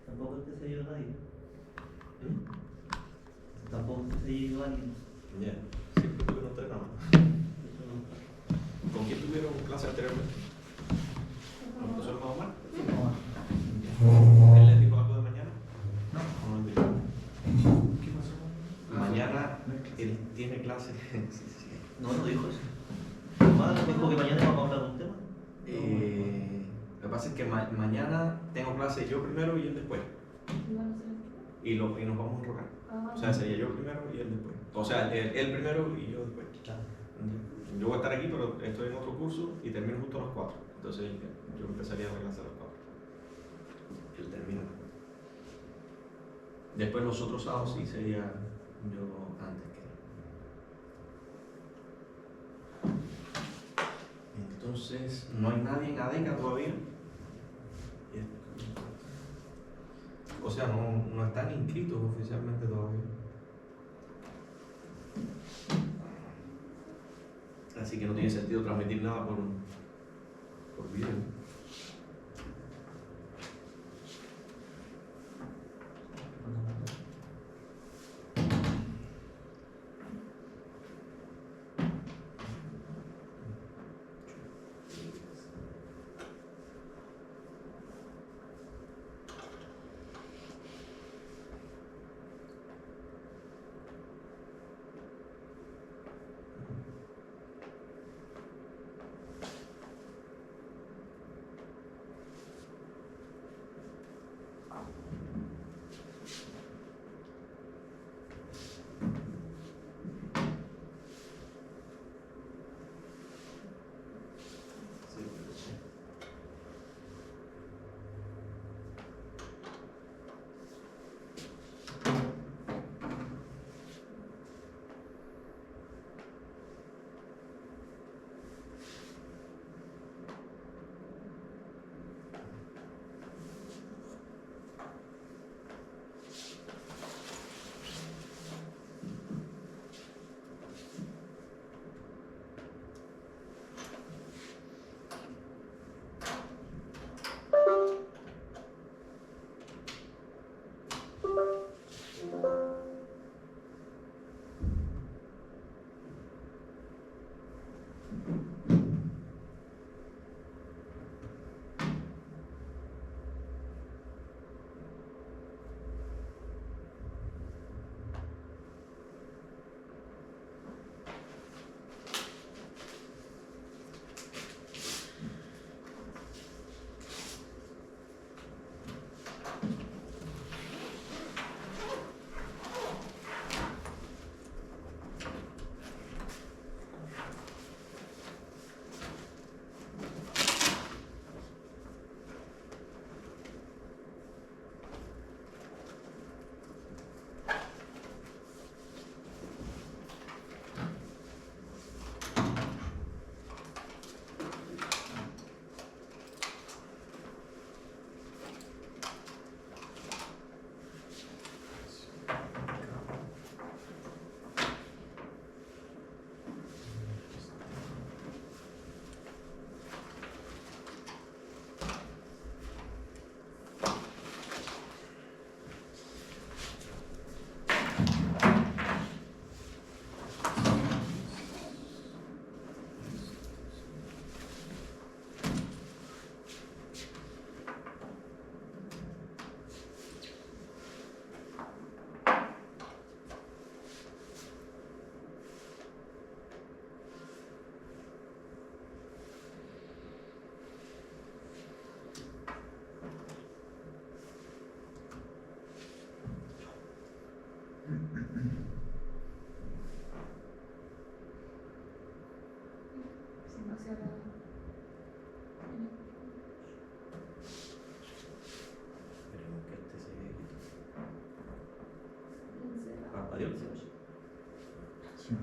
Tampoco es que se lleve nadie. ¿Mm? Tampoco es que se lleve alguien. Ya, siempre tuvieron tres nada más. Eso no. ¿Con quién tuvieron clase anteriormente? ¿Con el profesor Mahomar? ¿Él les dijo algo de mañana? No. ¿O no les dijo? ¿Qué pasó? Mañana él tiene clase. Sí, sí. No, no dijo eso. Mamá dijo que mañana vamos a hablar de un tema. Lo que pasa es que mañana tengo clase yo primero y él después. Y nos vamos a rogar. O sea, sería yo primero y él después. O sea, él primero y yo después. Claro. Yo voy a estar aquí, pero estoy en otro curso y termino justo a las 4. Entonces yo empezaría la clase a las 4. Él termina. Después los otros sábados sí sería yo antes que él. Entonces, no hay nadie en ADECA todavía. O sea, no están inscritos oficialmente todavía. Así que no tiene sentido transmitir nada por video. Esperemos que este se adiós. Sí.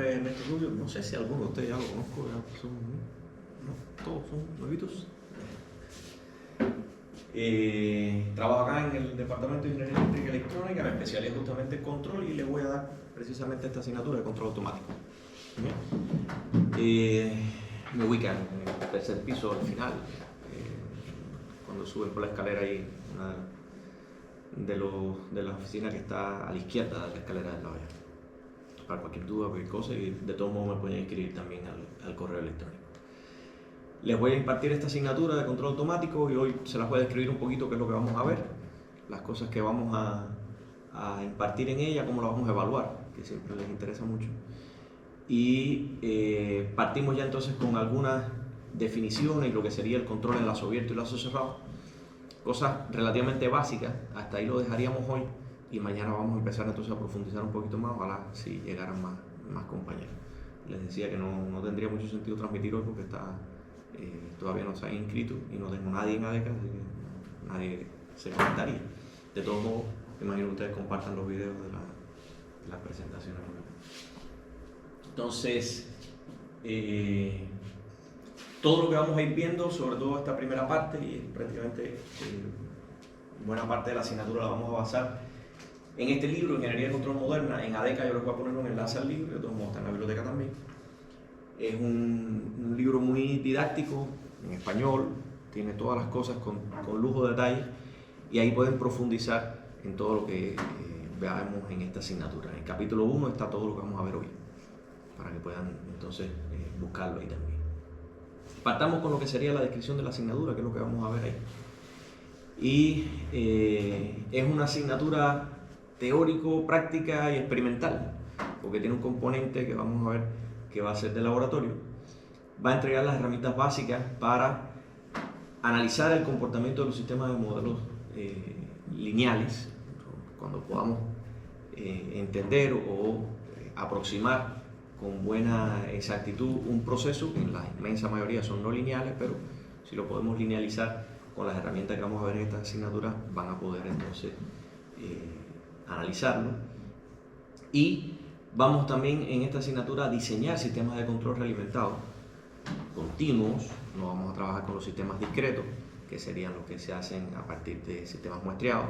nombre es Ernesto Rubio. No sé si alguno de ustedes ya lo conozco, ya son, no, todos son nuevitos. Trabajo acá en el Departamento de Ingeniería Eléctrica y Electrónica, me especializo justamente en control y le voy a dar precisamente esta asignatura de control automático. Me ubican en el tercer piso al final, cuando suben por la escalera ahí, una de la oficina que está a la izquierda de la escalera de la olla. Para cualquier duda, cualquier cosa, y de todos modos me pueden escribir también al correo electrónico. Les voy a impartir esta asignatura de control automático y hoy se las voy a describir un poquito qué es lo que vamos a ver, las cosas que vamos a impartir en ella, cómo la vamos a evaluar, que siempre les interesa mucho. Y partimos ya entonces con algunas definiciones y lo que sería el control en lazo abierto y lazo cerrado, cosas relativamente básicas. Hasta ahí lo dejaríamos hoy y mañana vamos a empezar entonces a profundizar un poquito más, ojalá si llegaran más compañeros. Les decía que no tendría mucho sentido transmitir hoy porque todavía no se han inscrito y no tengo nadie en ADECA, así que nadie se conectaría. De todos modos, imagino que ustedes compartan los videos de las presentaciones. Entonces, todo lo que vamos a ir viendo, sobre todo esta primera parte, y prácticamente buena parte de la asignatura la vamos a basar en este libro, Ingeniería de Control Moderna, en ADECA. Yo les voy a poner un enlace al libro, de todos modos está en la biblioteca también. Es un libro muy didáctico, en español, tiene todas las cosas con lujo de detalle, y ahí pueden profundizar en todo lo que veamos en esta asignatura. En el capítulo 1 está todo lo que vamos a ver hoy, para que puedan entonces buscarlo ahí también. Partamos con lo que sería la descripción de la asignatura, que es lo que vamos a ver ahí. Y es una asignatura teórico, práctica y experimental, porque tiene un componente que vamos a ver que va a ser de laboratorio. Va a entregar las herramientas básicas para analizar el comportamiento de los sistemas de modelos lineales, cuando podamos entender o aproximar con buena exactitud un proceso, que en la inmensa mayoría son no lineales, pero si lo podemos linealizar con las herramientas que vamos a ver en esta asignatura, van a poder entonces analizarlo. Y vamos también en esta asignatura a diseñar sistemas de control realimentados continuos. No vamos a trabajar con los sistemas discretos, que serían los que se hacen a partir de sistemas muestreados.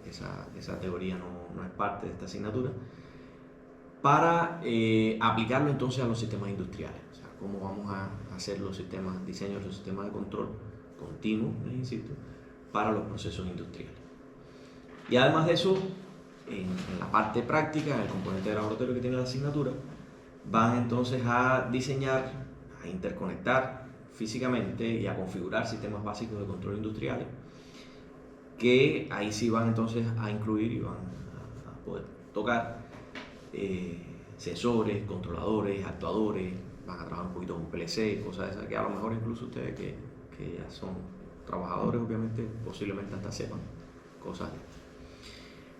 Esa teoría no es parte de esta asignatura. Para aplicarlo entonces a los sistemas industriales. O sea, cómo vamos a hacer los sistemas, diseño de los sistemas de control continuo, les insisto, para los procesos industriales. Y además de eso, en la parte práctica, en el componente de laboratorio que tiene la asignatura, van entonces a diseñar, a interconectar físicamente y a configurar sistemas básicos de control industriales, que ahí sí van entonces a incluir y van a poder tocar sensores, controladores, actuadores. Van a trabajar un poquito con PLC, cosas de esas que a lo mejor incluso ustedes que ya son trabajadores, obviamente, posiblemente hasta sepan cosas de estas.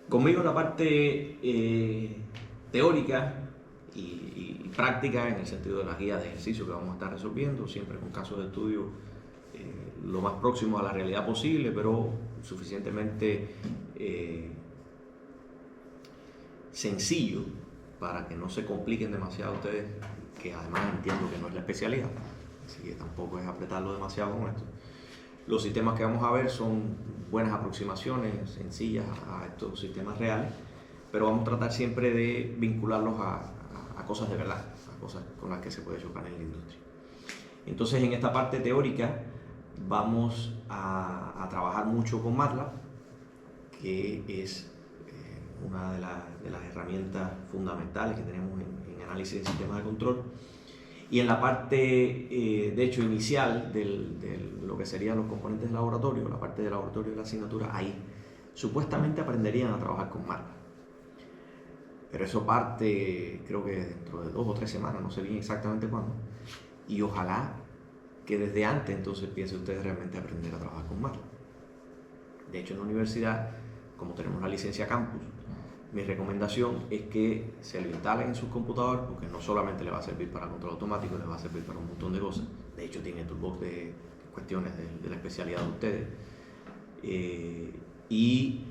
Conmigo en la parte teórica y práctica, en el sentido de las guías de ejercicio que vamos a estar resolviendo, siempre con casos de estudio lo más próximo a la realidad posible, pero suficientemente sencillo para que no se compliquen demasiado ustedes, que además entiendo que no es la especialidad, así que tampoco es apretarlo demasiado con esto. Los sistemas que vamos a ver son buenas aproximaciones, sencillas a estos sistemas reales, pero vamos a tratar siempre de vincularlos a cosas de verdad, a cosas con las que se puede chocar en la industria. Entonces, en esta parte teórica vamos a trabajar mucho con MATLAB, que es una de las herramientas fundamentales que tenemos en análisis de sistemas de control. Y en la parte, de hecho, inicial de lo que serían los componentes de laboratorio, la parte de laboratorio de la asignatura, ahí supuestamente aprenderían a trabajar con MATLAB. Pero eso parte, creo que dentro de 2 o 3 semanas, no sé bien exactamente cuándo. Y ojalá que desde antes entonces empiecen ustedes realmente a aprender a trabajar con MATLAB. De hecho, en la universidad, como tenemos la licencia campus, mi recomendación es que se lo instalen en sus computadores, porque no solamente le va a servir para control automático, le va a servir para un montón de cosas. De hecho, tiene toolbox de cuestiones de la especialidad de ustedes. Y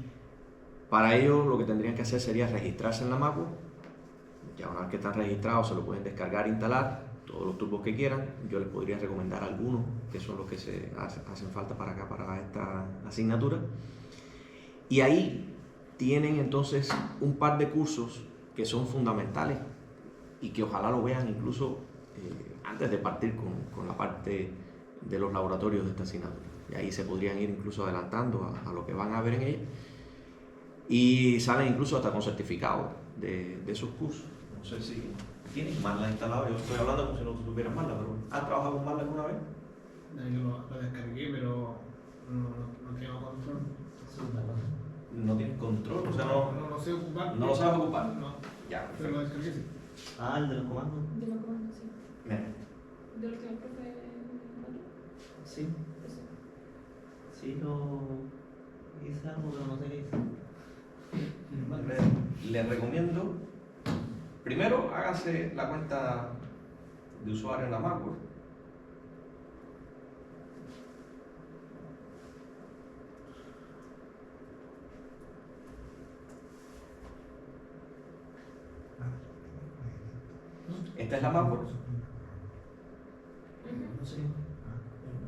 para ello lo que tendrían que hacer sería registrarse en la MACU, Ya una vez que están registrados se lo pueden descargar e instalar, todos los turbos que quieran. Yo les podría recomendar algunos que son los que hacen falta para acá, para esta asignatura. Y ahí tienen entonces un par de cursos que son fundamentales y que ojalá lo vean incluso antes de partir con la parte de los laboratorios de esta asignatura. Y ahí se podrían ir incluso adelantando a lo que van a ver en ella. Y salen incluso hasta con certificados de esos cursos. No sé si tienes MATLAB instalado. Yo estoy hablando como si no tuvieras MATLAB, pero ¿has trabajado con MATLAB alguna vez? Yo lo descargué, pero no tengo control. No tienes control, o sea, No lo sé ocupar. no lo sabes ocupar. No, Ya, pero lo perfecto. descargué, sí. Ah, el de los comandos. De los comandos, sí. Mira, De los que el profe mandó. Sí, Eso. sí lo hice algo, pero no sé qué hice. les recomiendo, primero hágase la cuenta de usuario en la MacBook. Esta es la MacBook. No sé.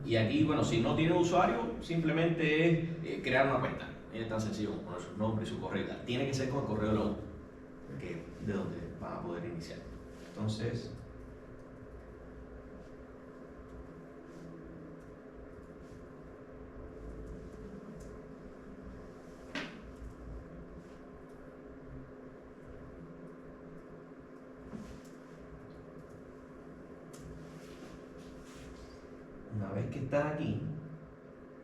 Y aquí, bueno, si no tiene usuario, simplemente es crear una cuenta. Es tan sencillo como poner su nombre y su correo y tal. Tiene que ser con el correo de la U, que es de donde van a poder iniciar. Entonces, una vez que están aquí,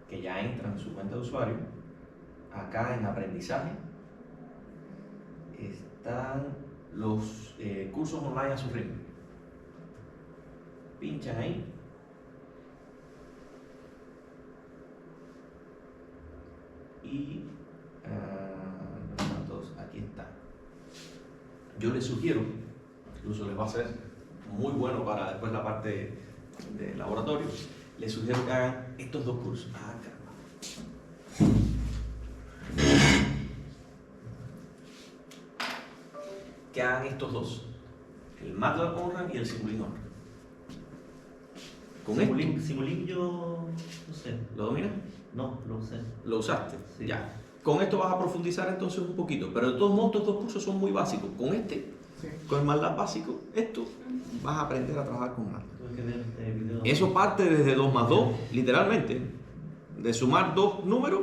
que ya entran en su cuenta de usuario, acá en aprendizaje están los cursos online a su ritmo. Pinchan ahí. Y aquí está. Yo les sugiero, incluso les va a ser muy bueno para después la parte de laboratorio, les sugiero que hagan estos dos cursos. Ah, caramba. Que hagan estos dos, el MATLAB OnRAM y el Simulink OnRAM. Con esto, Simulink yo no sé. ¿lo dominas? No, lo usé. ¿Lo usaste? Sí. Ya. Con esto vas a profundizar entonces un poquito, pero de todos modos estos dos cursos son muy básicos. Con este, Sí. con el MATLAB básico, esto vas a aprender a trabajar con MATLAB. Tuve que ver este video. Eso parte desde 2 más 2, literalmente, de sumar dos números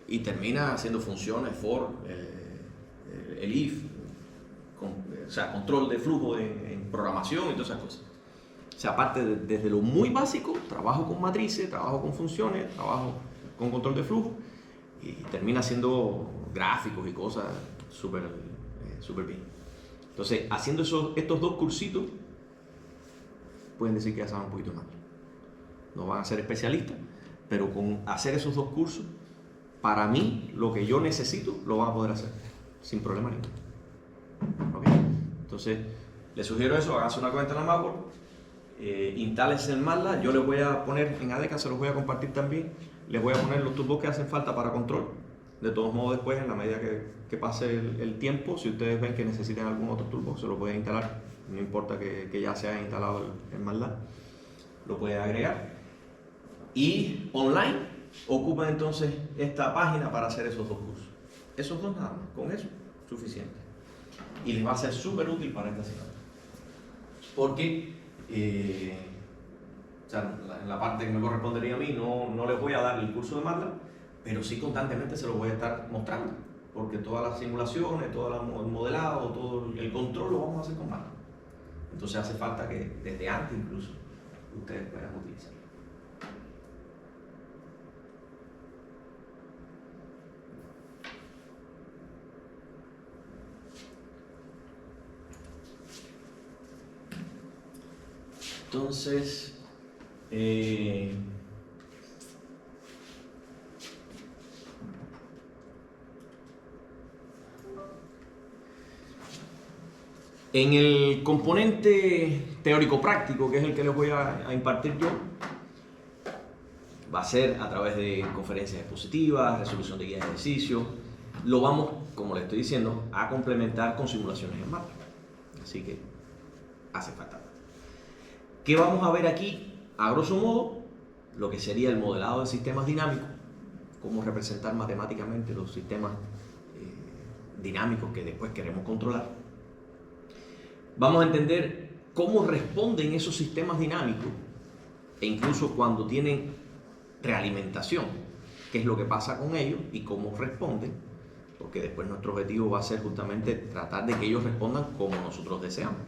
y termina haciendo funciones for, el if, o sea, control de flujo en programación y todas esas cosas. O sea, parte desde lo muy básico, trabajo con matrices, trabajo con funciones, trabajo con control de flujo y termina haciendo gráficos y cosas súper bien. Entonces, haciendo estos dos cursitos, pueden decir que ya saben un poquito más. No van a ser especialistas, pero con hacer esos dos cursos, para mí, lo que yo necesito, lo van a poder hacer, sin problema ninguno. ¿Okay? Entonces, les sugiero eso, háganse una cuenta en la MacBook, instálense el MATLAB, yo les voy a poner, en ADECA se los voy a compartir también, les voy a poner los turbos que hacen falta para control. De todos modos, después, en la medida que pase el tiempo, si ustedes ven que necesitan algún otro turbo, se lo pueden instalar. No importa que ya se haya instalado el MATLAB, lo pueden agregar. Y online, ocupan entonces esta página para hacer esos dos cursos. Esos dos nada más, con eso, suficiente. Y les va a ser súper útil para esta asignatura. Porque, o sea, en la parte que me correspondería a mí, no les voy a dar el curso de MATLAB, pero sí constantemente se lo voy a estar mostrando, porque todas las simulaciones, todo el modelado, todo el control lo vamos a hacer con MATLAB. Entonces hace falta que desde antes incluso ustedes puedan utilizarlo. Entonces, en el componente teórico-práctico, que es el que les voy a impartir yo, va a ser a través de conferencias expositivas, resolución de guías de ejercicio. Lo vamos, como les estoy diciendo, a complementar con simulaciones en MATLAB. Así que hace falta. ¿Qué vamos a ver aquí? A grosso modo, lo que sería el modelado de sistemas dinámicos, cómo representar matemáticamente los sistemas dinámicos que después queremos controlar. Vamos a entender cómo responden esos sistemas dinámicos e incluso cuando tienen realimentación, qué es lo que pasa con ellos y cómo responden, porque después nuestro objetivo va a ser justamente tratar de que ellos respondan como nosotros deseamos,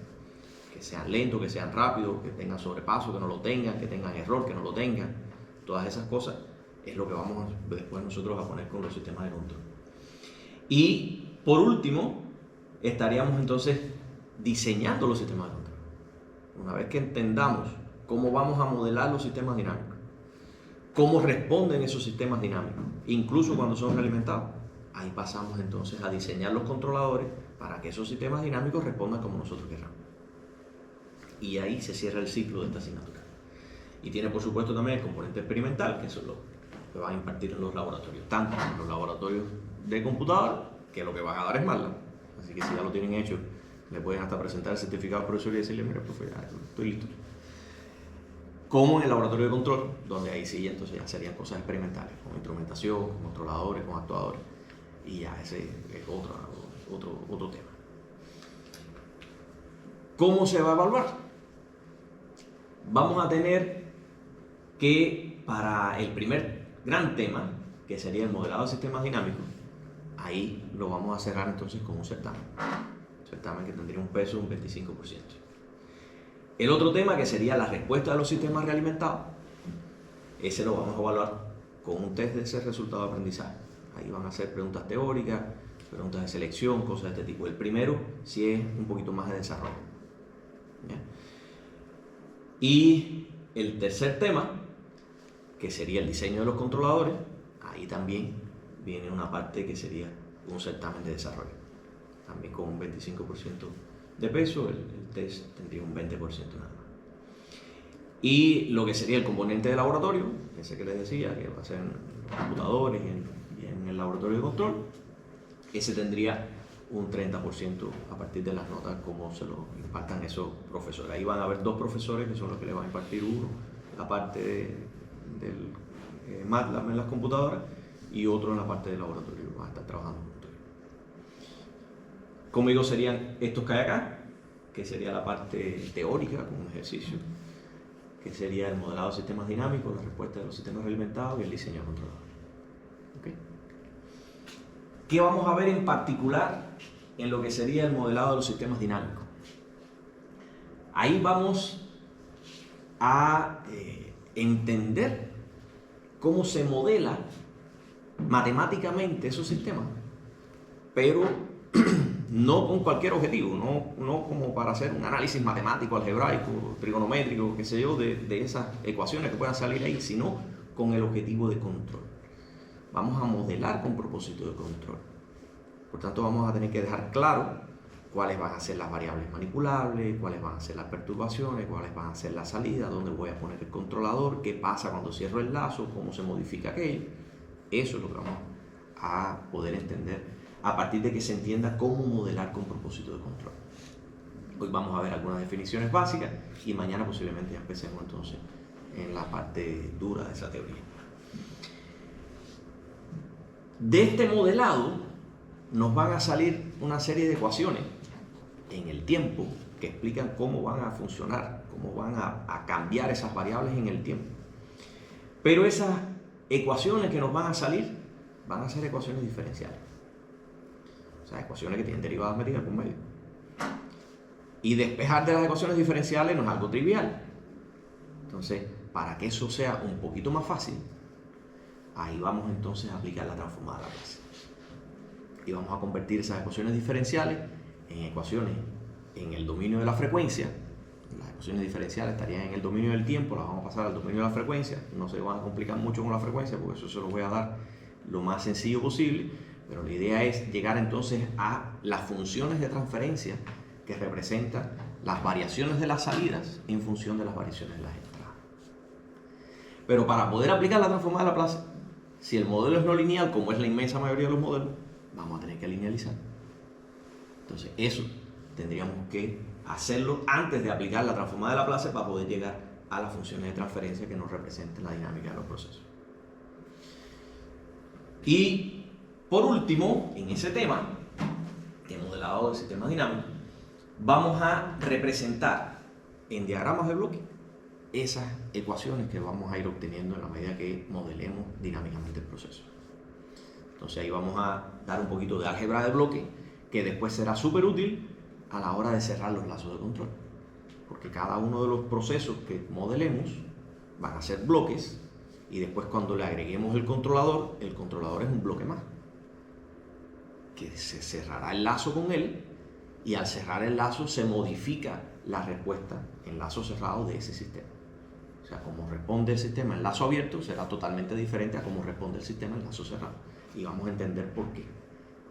que sean lentos, que sean rápidos, que tengan sobrepaso, que no lo tengan, que tengan error, que no lo tengan. Todas esas cosas es lo que vamos después nosotros a poner con los sistemas de control. Y por último, estaríamos entonces diseñando los sistemas de control. Una vez que entendamos cómo vamos a modelar los sistemas dinámicos, cómo responden esos sistemas dinámicos, incluso cuando son realimentados, ahí pasamos entonces a diseñar los controladores para que esos sistemas dinámicos respondan como nosotros queramos. Y ahí se cierra el ciclo de esta asignatura. Y tiene por supuesto también el componente experimental, que eso es lo que van a impartir en los laboratorios, tanto en los laboratorios de computadora, que lo que van a dar es MATLAB. Así que si ya lo tienen hecho, le pueden hasta presentar el certificado profesor y decirle, mira, profe, ya estoy listo. Como en el laboratorio de control, donde ahí sí entonces ya serían cosas experimentales, con instrumentación, con controladores, con actuadores. Y ya ese es otro tema. ¿Cómo se va a evaluar? Vamos a tener que para el primer gran tema, que sería el modelado de sistemas dinámicos, ahí lo vamos a cerrar entonces con un certamen. Un certamen que tendría un peso de un 25%. El otro tema, que sería la respuesta de los sistemas realimentados, ese lo vamos a evaluar con un test de ese resultado de aprendizaje. Ahí van a hacer preguntas teóricas, preguntas de selección, cosas de este tipo. El primero sí es un poquito más de desarrollo. ¿Ya? Y el tercer tema, que sería el diseño de los controladores, ahí también viene una parte que sería un certamen de desarrollo. También con un 25% de peso, el test tendría un 20% nada más. Y lo que sería el componente de laboratorio, ese que les decía, que va a ser en los computadores y en el laboratorio de control, ese tendría un 30% a partir de las notas como se lo impartan esos profesores. Ahí van a haber dos profesores que son los que le van a impartir uno la parte del MATLAB en las computadoras y otro en la parte del laboratorio. Van a estar trabajando juntos. Como digo, serían estos que hay acá, que sería la parte teórica con un ejercicio, que sería el modelado de sistemas dinámicos, la respuesta de los sistemas realimentados y el diseño de controladores. ¿Okay? ¿Qué vamos a ver en particular en lo que sería el modelado de los sistemas dinámicos? Ahí vamos a entender cómo se modela matemáticamente esos sistemas, pero no con cualquier objetivo, no como para hacer un análisis matemático, algebraico, trigonométrico, qué sé yo, de esas ecuaciones que puedan salir ahí, sino con el objetivo de control. Vamos a modelar con propósito de control. Por tanto, vamos a tener que dejar claro cuáles van a ser las variables manipulables, cuáles van a ser las perturbaciones, cuáles van a ser las salidas, dónde voy a poner el controlador, qué pasa cuando cierro el lazo, cómo se modifica aquello. Eso es lo que vamos a poder entender a partir de que se entienda cómo modelar con propósito de control. Hoy vamos a ver algunas definiciones básicas y mañana posiblemente ya empecemos entonces en la parte dura de esa teoría. De este modelado nos van a salir una serie de ecuaciones en el tiempo que explican cómo van a funcionar, cómo van a cambiar esas variables en el tiempo. Pero esas ecuaciones que nos van a salir van a ser ecuaciones diferenciales. O sea, ecuaciones que tienen derivadas medidas por medio. Y despejar de las ecuaciones diferenciales no es algo trivial. Entonces, para que eso sea un poquito más fácil, ahí vamos entonces a aplicar la transformada de Laplace. Y vamos a convertir esas ecuaciones diferenciales en ecuaciones en el dominio de la frecuencia. Las ecuaciones diferenciales estarían en el dominio del tiempo, las vamos a pasar al dominio de la frecuencia. No se van a complicar mucho con la frecuencia, porque eso se lo voy a dar lo más sencillo posible. Pero la idea es llegar entonces a las funciones de transferencia que representan las variaciones de las salidas en función de las variaciones de las entradas. Pero para poder aplicar la transformada de Laplace, si el modelo es no lineal, como es la inmensa mayoría de los modelos, vamos a tener que linealizar. Entonces eso tendríamos que hacerlo antes de aplicar la transformada de Laplace para poder llegar a las funciones de transferencia que nos representen la dinámica de los procesos. Y por último, en ese tema de modelado de sistemas dinámicos, vamos a representar en diagramas de bloque esas ecuaciones que vamos a ir obteniendo en la medida que modelemos dinámicamente el proceso. Entonces ahí vamos a dar un poquito de álgebra de bloque que después será súper útil a la hora de cerrar los lazos de control, porque cada uno de los procesos que modelemos van a ser bloques y después cuando le agreguemos el controlador es un bloque más que se cerrará el lazo con él, y al cerrar el lazo se modifica la respuesta en lazo cerrado de ese sistema. O sea, como responde el sistema en lazo abierto será totalmente diferente a cómo responde el sistema en lazo cerrado, y vamos a entender por qué.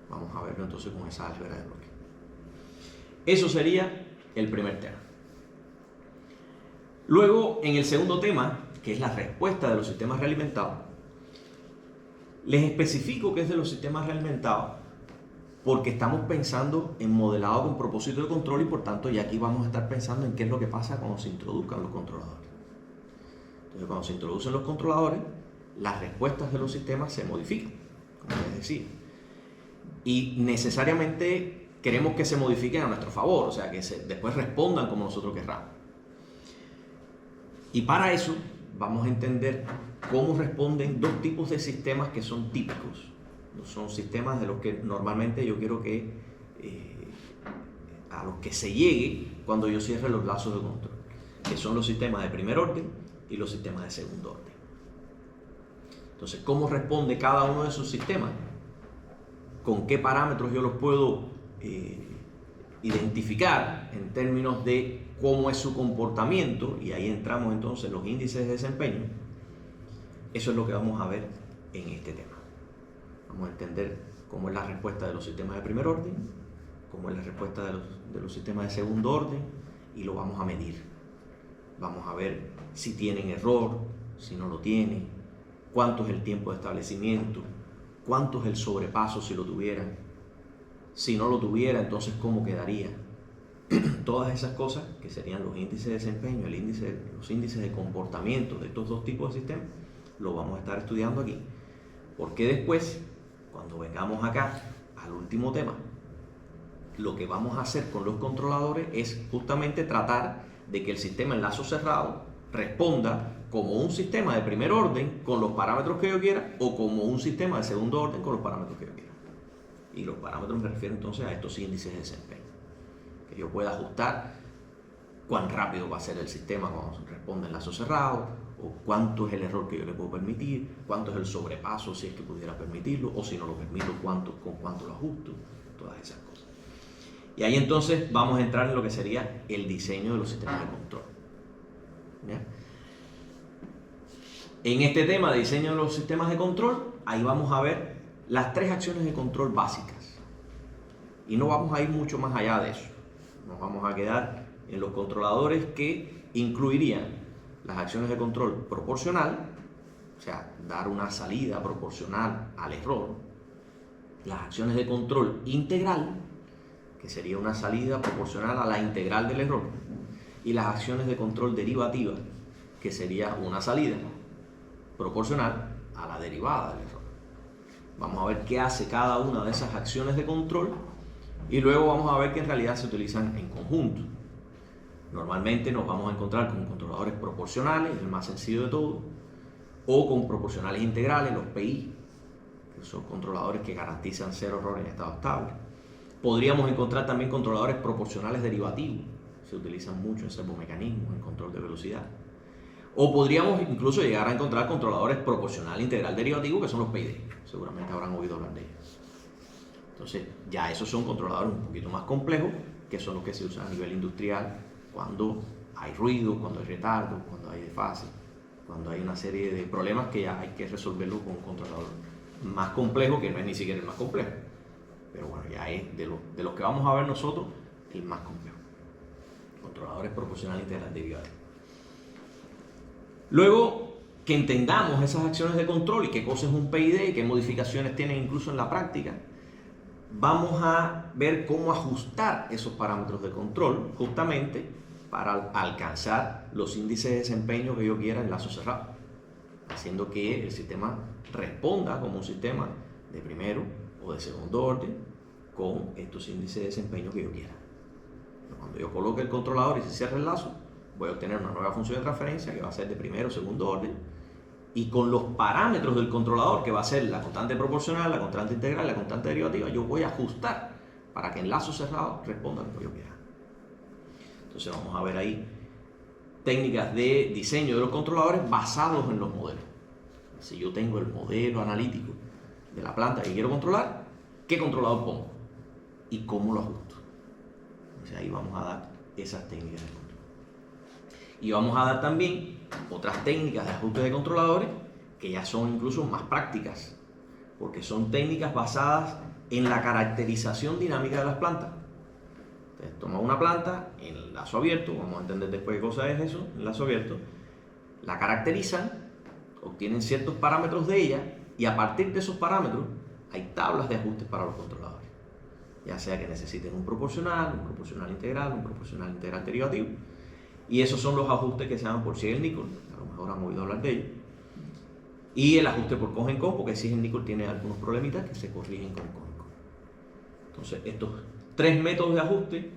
Vamos a verlo entonces con esa álgebra de bloque. Eso sería el primer tema. Luego, en el segundo tema, que es la respuesta de los sistemas realimentados, les especifico que es de los sistemas realimentados porque estamos pensando en modelado con propósito de control, y por tanto ya aquí vamos a estar pensando en qué es lo que pasa cuando se introduzcan los controladores. Entonces, cuando se introducen los controladores, las respuestas de los sistemas se modifican, como les decía, y necesariamente queremos que se modifiquen a nuestro favor, o sea, que después respondan como nosotros querramos. Y para eso vamos a entender cómo responden dos tipos de sistemas que son típicos. Son sistemas de los que normalmente yo quiero que a los que se llegue cuando yo cierre los lazos de control, que son los sistemas de primer orden y los sistemas de segundo orden. Entonces, ¿cómo responde cada uno de esos sistemas? ¿Con qué parámetros yo los puedo identificar en términos de cómo es su comportamiento? Y ahí entramos entonces los índices de desempeño. Eso es lo que vamos a ver en este tema. Vamos a entender cómo es la respuesta de los sistemas de primer orden, cómo es la respuesta de los sistemas de segundo orden, y lo vamos a medir. Vamos a ver si tienen error, si no lo tienen, cuánto es el tiempo de establecimiento, cuánto es el sobrepaso si lo tuvieran, si no lo tuviera, entonces cómo quedaría. Todas esas cosas que serían los índices de desempeño, los índices de comportamiento de estos dos tipos de sistemas, lo vamos a estar estudiando aquí, porque después, cuando vengamos acá al último tema, lo que vamos a hacer con los controladores es justamente tratar de que el sistema en lazo cerrado responda como un sistema de primer orden con los parámetros que yo quiera, o como un sistema de segundo orden con los parámetros que yo quiera. Y los parámetros me refiero entonces a estos índices de desempeño, que yo pueda ajustar cuán rápido va a ser el sistema cuando responde en lazo cerrado, o cuánto es el error que yo le puedo permitir, cuánto es el sobrepaso si es que pudiera permitirlo, o si no lo permito, con cuánto lo ajusto, todas esas cosas. Y ahí entonces vamos a entrar en lo que sería el diseño de los sistemas de control. ¿Ya? En este tema de diseño de los sistemas de control, ahí vamos a ver las tres acciones de control básicas. Y no vamos a ir mucho más allá de eso. Nos vamos a quedar en los controladores que incluirían las acciones de control proporcional, o sea, dar una salida proporcional al error. Las acciones de control integral, que sería una salida proporcional a la integral del error. Y las acciones de control derivativa, que sería una salida proporcional a la derivada del error. Vamos a ver qué hace cada una de esas acciones de control, y luego vamos a ver que en realidad se utilizan en conjunto. Normalmente nos vamos a encontrar con controladores proporcionales, el más sencillo de todo, o con proporcionales integrales, los PI, que son controladores que garantizan cero error en estado estable. Podríamos encontrar también controladores proporcionales derivativos, se utilizan mucho en servomecanismos, en control de velocidad. O podríamos incluso llegar a encontrar controladores proporcional integral derivativo, que son los PID. Seguramente habrán oído hablar de ellos. Entonces, ya esos son controladores un poquito más complejos, que son los que se usan a nivel industrial cuando hay ruido, cuando hay retardo, cuando hay desfase, cuando hay una serie de problemas que ya hay que resolverlo con un controlador más complejo, que no es ni siquiera el más complejo. Pero bueno, ya es de los que vamos a ver nosotros el más complejo. Controladores proporcional integral derivativos. Luego que entendamos esas acciones de control y qué cosa es un PID y qué modificaciones tienen incluso en la práctica, vamos a ver cómo ajustar esos parámetros de control justamente para alcanzar los índices de desempeño que yo quiera en lazo cerrado, haciendo que el sistema responda como un sistema de primero o de segundo orden con estos índices de desempeño que yo quiera. Cuando yo coloque el controlador y se cierre el lazo, voy a obtener una nueva función de transferencia que va a ser de primero o segundo orden, y con los parámetros del controlador, que va a ser la constante proporcional, la constante integral, la constante derivativa, yo voy a ajustar para que en lazo cerrado responda como yo quiera. Entonces vamos a ver ahí técnicas de diseño de los controladores basados en los modelos. Si yo tengo el modelo analítico de la planta que quiero controlar, ¿qué controlador pongo? ¿Y cómo lo ajusto? Entonces ahí vamos a dar esas técnicas de control. Y vamos a dar también otras técnicas de ajuste de controladores que ya son incluso más prácticas, porque son técnicas basadas en la caracterización dinámica de las plantas. Entonces, toma una planta en lazo abierto, vamos a entender después qué cosa es eso, en lazo abierto, la caracterizan, obtienen ciertos parámetros de ella y a partir de esos parámetros hay tablas de ajustes para los controladores, ya sea que necesiten un proporcional integral, un proporcional integral derivativo. Y esos son los ajustes que se llaman por Siegel-Nichols, a lo mejor han oído hablar de ellos. Y el ajuste por Cohen-Cohn, porque Siegel-Nichols tiene algunos problemitas que se corrigen con Cohen-Cohn. Entonces, estos tres métodos de ajuste,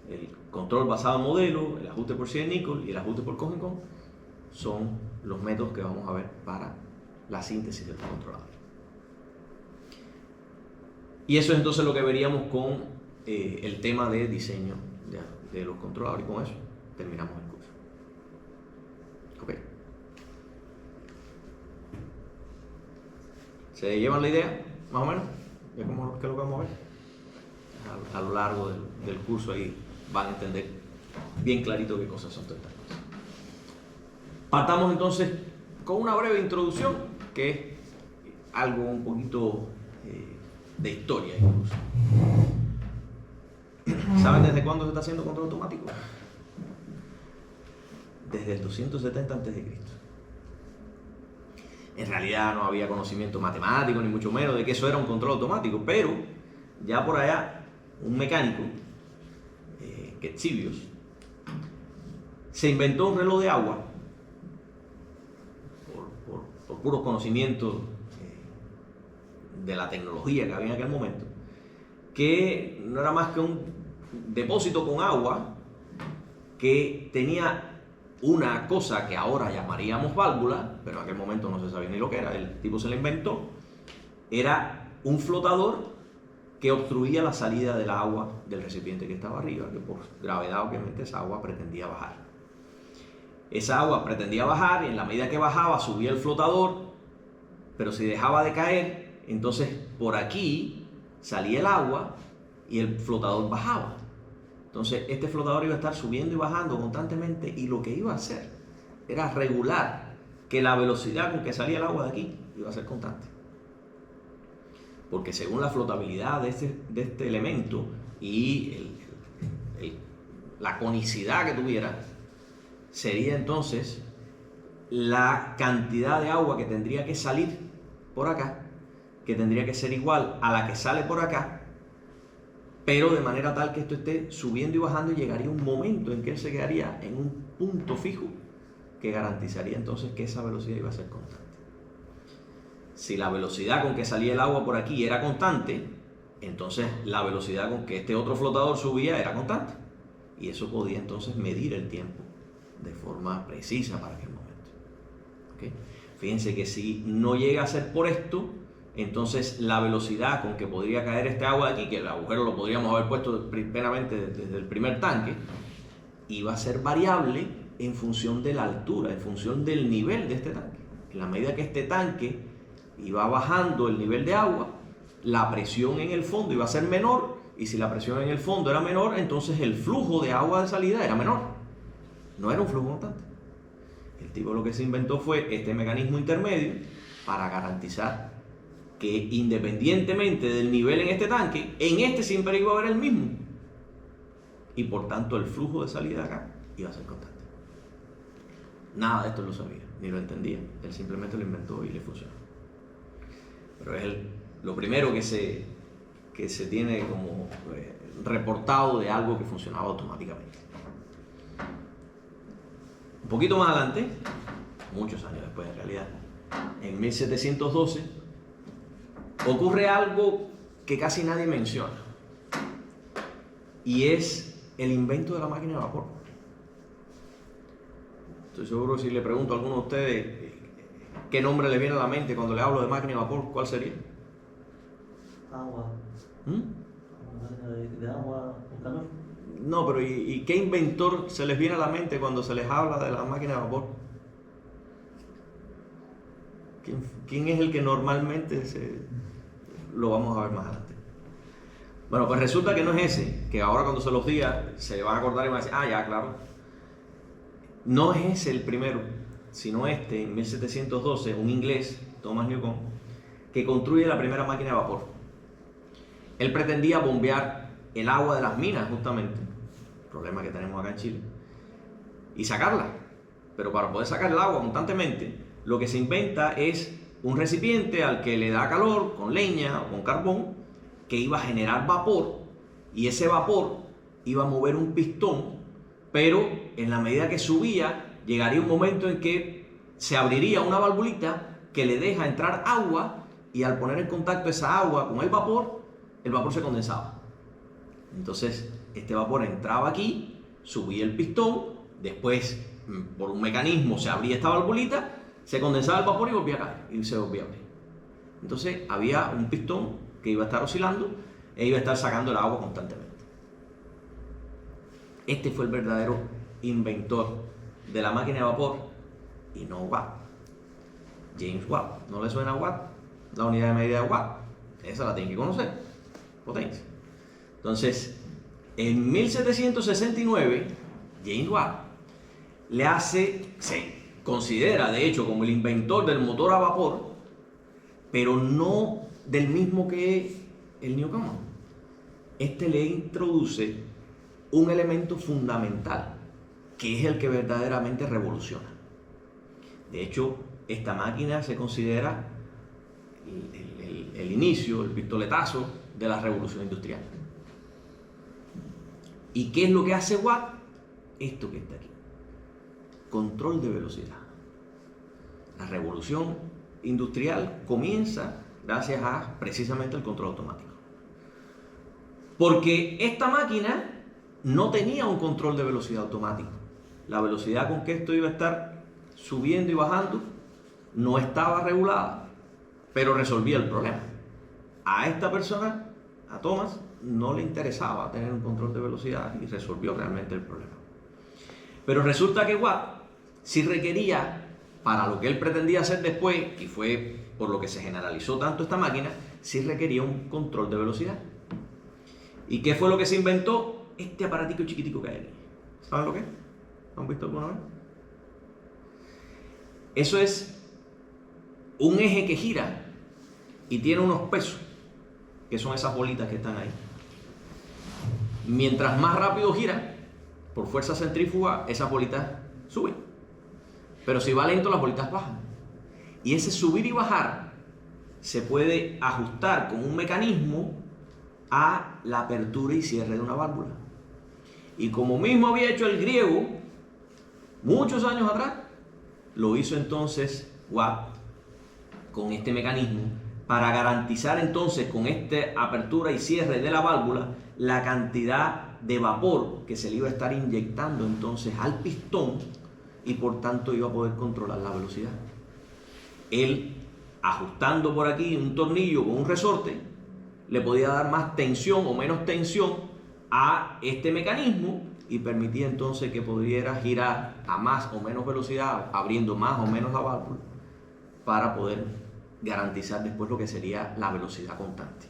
el control basado en modelo, el ajuste por Siegel-Nichols y el ajuste por Cohen-Cohn, son los métodos que vamos a ver para la síntesis del controlador. Y eso es entonces lo que veríamos con el tema de diseño de los controladores, y con eso terminamos el curso. Ok. ¿Se llevan la idea, más o menos? ¿Ya qué es lo que vamos a ver? A lo largo del curso ahí van a entender bien clarito qué cosas son todas estas cosas. Partamos entonces con una breve introducción, que es algo un poquito de historia incluso. ¿Saben desde cuándo se está haciendo control automático? Desde el 270 a.C. En realidad no había conocimiento matemático, ni mucho menos de que eso era un control automático, pero ya por allá un mecánico, Quetsivios, se inventó un reloj de agua por puros conocimientos de la tecnología que había en aquel momento, que no era más que un depósito con agua que tenía una cosa que ahora llamaríamos válvula, pero en aquel momento no se sabía ni lo que era, el tipo se la inventó. Era un flotador que obstruía la salida del agua del recipiente que estaba arriba, que por gravedad obviamente esa agua pretendía bajar. Esa agua pretendía bajar y en la medida que bajaba subía el flotador, pero si dejaba de caer, entonces por aquí salía el agua y el flotador bajaba. Entonces este flotador iba a estar subiendo y bajando constantemente, y lo que iba a hacer era regular que la velocidad con que salía el agua de aquí iba a ser constante. Porque según la flotabilidad de este elemento y la conicidad que tuviera, sería entonces la cantidad de agua que tendría que salir por acá, que tendría que ser igual a la que sale por acá, pero de manera tal que esto esté subiendo y bajando, y llegaría un momento en que él se quedaría en un punto fijo que garantizaría entonces que esa velocidad iba a ser constante. Si la velocidad con que salía el agua por aquí era constante, entonces la velocidad con que este otro flotador subía era constante, y eso podía entonces medir el tiempo de forma precisa para aquel momento. ¿Okay? Fíjense que si no llega a ser por esto, entonces la velocidad con que podría caer este agua de aquí, que el agujero lo podríamos haber puesto primeramente desde el primer tanque, iba a ser variable en función de la altura, en función del nivel de este tanque. En la medida que este tanque iba bajando el nivel de agua, la presión en el fondo iba a ser menor, y si la presión en el fondo era menor, entonces el flujo de agua de salida era menor. No era un flujo constante. El tipo lo que se inventó fue este mecanismo intermedio para garantizar que independientemente del nivel en este tanque, en este siempre iba a haber el mismo, y por tanto el flujo de salida de acá iba a ser constante. Nada de esto lo sabía, ni lo entendía, él simplemente lo inventó y le funcionó. Pero es lo primero que que se tiene como reportado de algo que funcionaba automáticamente. Un poquito más adelante, muchos años después en realidad, en 1712, ocurre algo que casi nadie menciona, y es el invento de la máquina de vapor. Estoy seguro que si le pregunto a alguno de ustedes qué nombre le viene a la mente cuando le hablo de máquina de vapor, ¿cuál sería? Agua. ¿Mm? De agua con calor. No, pero ¿y qué inventor se les viene a la mente cuando se les habla de la máquina de vapor? ¿Quién es el que normalmente lo vamos a ver más adelante? Bueno, pues resulta que no es ese, que ahora cuando se los diga se van a acordar y van a decir, ah, ya, claro. No es ese el primero, sino este, en 1712, un inglés, Thomas Newcomen, que construye la primera máquina de vapor. Él pretendía bombear el agua de las minas, justamente, el problema que tenemos acá en Chile, y sacarla. Pero para poder sacar el agua constantemente, lo que se inventa es un recipiente al que le da calor con leña o con carbón, que iba a generar vapor, y ese vapor iba a mover un pistón, pero en la medida que subía, llegaría un momento en que se abriría una valvulita que le deja entrar agua, y al poner en contacto esa agua con el vapor se condensaba. Entonces este vapor entraba aquí, subía el pistón, después por un mecanismo se abría esta valvulita, se condensaba el vapor y volvía a caer, y se volvía a abrir. Entonces había un pistón que iba a estar oscilando e iba a estar sacando el agua constantemente. Este fue el verdadero inventor de la máquina de vapor, y no Watt. James Watt. ¿No le suena a Watt? La unidad de medida de Watt. Esa la tienen que conocer. Potencia. Entonces, en 1769, James Watt se considera de hecho como el inventor del motor a vapor, pero no del mismo que el Newcomen. Este le introduce un elemento fundamental, que es el que verdaderamente revoluciona. De hecho, esta máquina se considera el inicio, el pistoletazo de la revolución industrial. ¿Y qué es lo que hace Watt? Esto que está aquí: control de velocidad. La revolución industrial comienza gracias a precisamente el control automático, porque esta máquina no tenía un control de velocidad automático. La velocidad con que esto iba a estar subiendo y bajando no estaba regulada, pero resolvía el problema. A esta persona, a Thomas, no le interesaba tener un control de velocidad, y resolvió realmente el problema. Pero resulta que Watt sí requería, para lo que él pretendía hacer después, y fue por lo que se generalizó tanto esta máquina, sí requería un control de velocidad. ¿Y qué fue lo que se inventó? Este aparatico chiquitico que hay aquí. ¿Saben lo que es? ¿Lo han visto alguna vez? Eso es un eje que gira y tiene unos pesos, que son esas bolitas que están ahí. Mientras más rápido gira, por fuerza centrífuga, esas bolitas suben. Pero si va lento, las bolitas bajan. Y ese subir y bajar se puede ajustar con un mecanismo a la apertura y cierre de una válvula. Y como mismo había hecho el griego muchos años atrás, lo hizo entonces Watt con este mecanismo, para garantizar entonces con esta apertura y cierre de la válvula la cantidad de vapor que se le iba a estar inyectando entonces al pistón, y por tanto iba a poder controlar la velocidad. Él, ajustando por aquí un tornillo con un resorte, le podía dar más tensión o menos tensión a este mecanismo, y permitía entonces que pudiera girar a más o menos velocidad, abriendo más o menos la válvula, para poder garantizar después lo que sería la velocidad constante.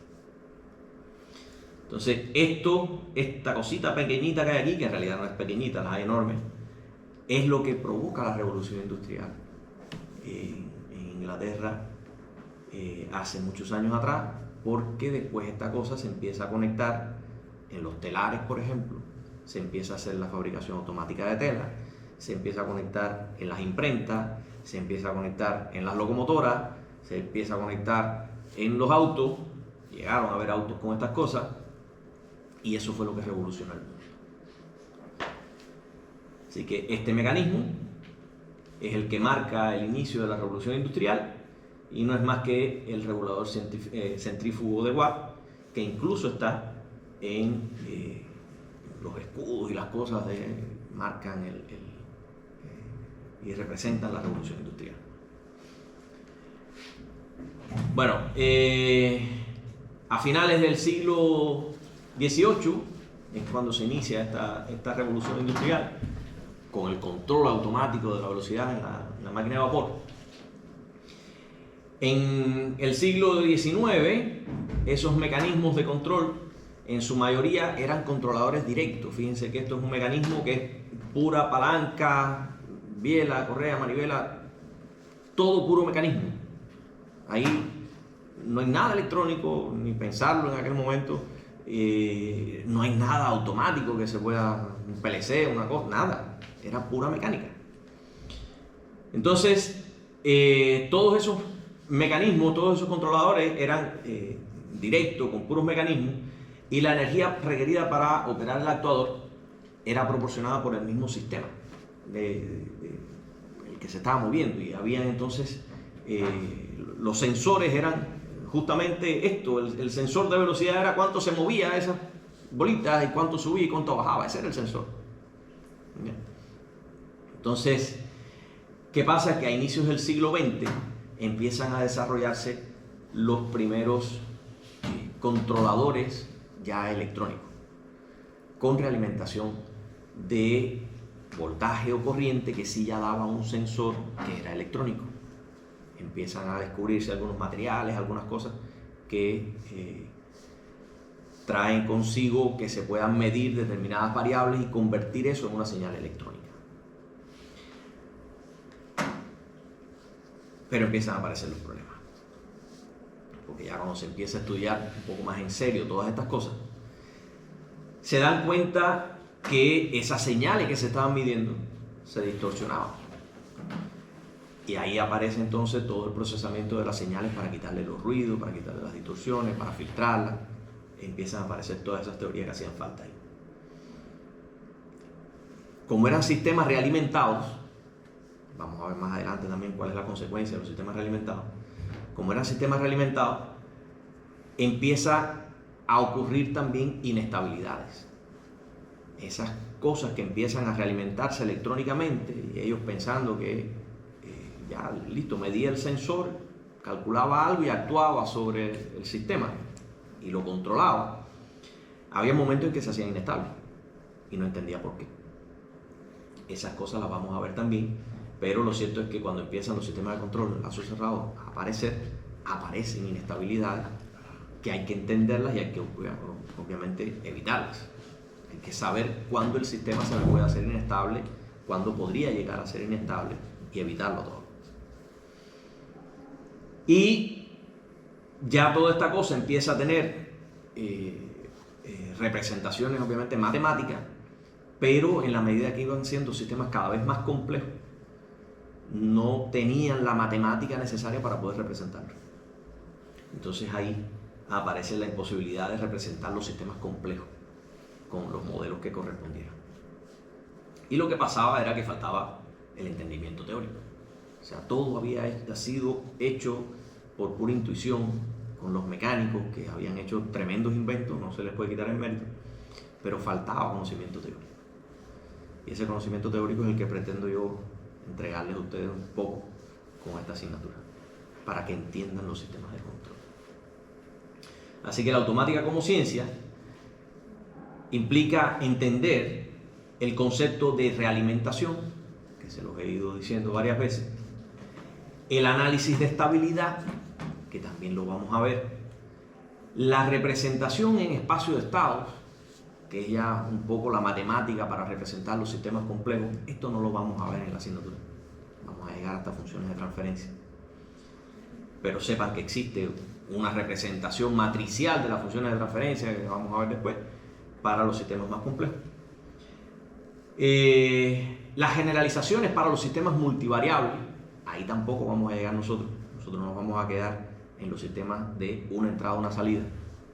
Entonces esta cosita pequeñita que hay aquí, que en realidad no es pequeñita, las hay enormes, es lo que provoca la revolución industrial en Inglaterra hace muchos años atrás, porque después esta cosa se empieza a conectar en los telares, por ejemplo, se empieza a hacer la fabricación automática de tela, se empieza a conectar en las imprentas, se empieza a conectar en las locomotoras, se empieza a conectar en los autos, llegaron a haber autos con estas cosas, y eso fue lo que revolucionó el mundo. Así que este mecanismo es el que marca el inicio de la revolución industrial y no es más que el regulador centrífugo de Watt, que incluso está en los escudos y las cosas marcan y representan la revolución industrial. Bueno, a finales del siglo XVIII es cuando se inicia esta revolución industrial con el control automático de la velocidad en la máquina de vapor. En el siglo XIX, esos mecanismos de control en su mayoría eran controladores directos. Fíjense que esto es un mecanismo que es pura palanca, biela, correa, manivela, todo puro mecanismo. Ahí no hay nada electrónico, ni pensarlo en aquel momento. No hay nada automático que se pueda, un PLC, una cosa, nada. Era pura mecánica. Entonces, todos esos mecanismos, todos esos controladores eran directos, con puros mecanismos, y la energía requerida para operar el actuador era proporcionada por el mismo sistema el que se estaba moviendo. Y había entonces, los sensores eran justamente esto, el sensor de velocidad era cuánto se movía esas bolitas y cuánto subía y cuánto bajaba, ese era el sensor. Entonces, ¿qué pasa? Que a inicios del siglo XX empiezan a desarrollarse los primeros controladores ya electrónicos con realimentación de voltaje o corriente que sí ya daba un sensor que era electrónico. Empiezan a descubrirse algunos materiales, algunas cosas que traen consigo que se puedan medir determinadas variables y convertir eso en una señal electrónica. Pero empiezan a aparecer los problemas, porque ya cuando se empieza a estudiar un poco más en serio todas estas cosas, se dan cuenta que esas señales que se estaban midiendo se distorsionaban. Y ahí aparece entonces todo el procesamiento de las señales para quitarle los ruidos, para quitarle las distorsiones, para filtrarlas. Empiezan a aparecer todas esas teorías que hacían falta ahí. Como eran sistemas realimentados, vamos a ver más adelante también cuál es la consecuencia de los sistemas realimentados. Como eran sistemas realimentados, empieza a ocurrir también inestabilidades. Esas cosas que empiezan a realimentarse electrónicamente y ellos pensando que ya listo, medía el sensor, calculaba algo y actuaba sobre el sistema y lo controlaba. Había momentos en que se hacían inestables y no entendía por qué. Esas cosas las vamos a ver también, pero lo cierto es que cuando empiezan los sistemas de control, lazos cerrados, a aparecer, aparecen inestabilidades que hay que entenderlas y hay que obviamente evitarlas. Hay que saber cuándo el sistema se puede hacer inestable, cuándo podría llegar a ser inestable y evitarlo todo. Y ya toda esta cosa empieza a tener representaciones obviamente matemáticas, pero en la medida que iban siendo sistemas cada vez más complejos, no tenían la matemática necesaria para poder representarlo. Entonces ahí aparece la imposibilidad de representar los sistemas complejos con los modelos que correspondieran. Y lo que pasaba era que faltaba el entendimiento teórico. O sea, todo había sido hecho por pura intuición, con los mecánicos que habían hecho tremendos inventos, no se les puede quitar el mérito, pero faltaba conocimiento teórico. Y ese conocimiento teórico es el que pretendo yo entregarles a ustedes un poco con esta asignatura, para que entiendan los sistemas de control. Así que la automática como ciencia implica entender el concepto de realimentación, que se los he ido diciendo varias veces, el análisis de estabilidad, que también lo vamos a ver, la representación en espacio de estados, que es ya un poco la matemática para representar los sistemas complejos. Esto no lo vamos a ver en la asignatura, vamos a llegar hasta funciones de transferencia, pero sepan que existe una representación matricial de las funciones de transferencia, que vamos a ver después, para los sistemas más complejos. Las generalizaciones para los sistemas multivariables, ahí tampoco vamos a llegar nosotros. Nosotros nos vamos a quedar en los sistemas de una entrada, una salida,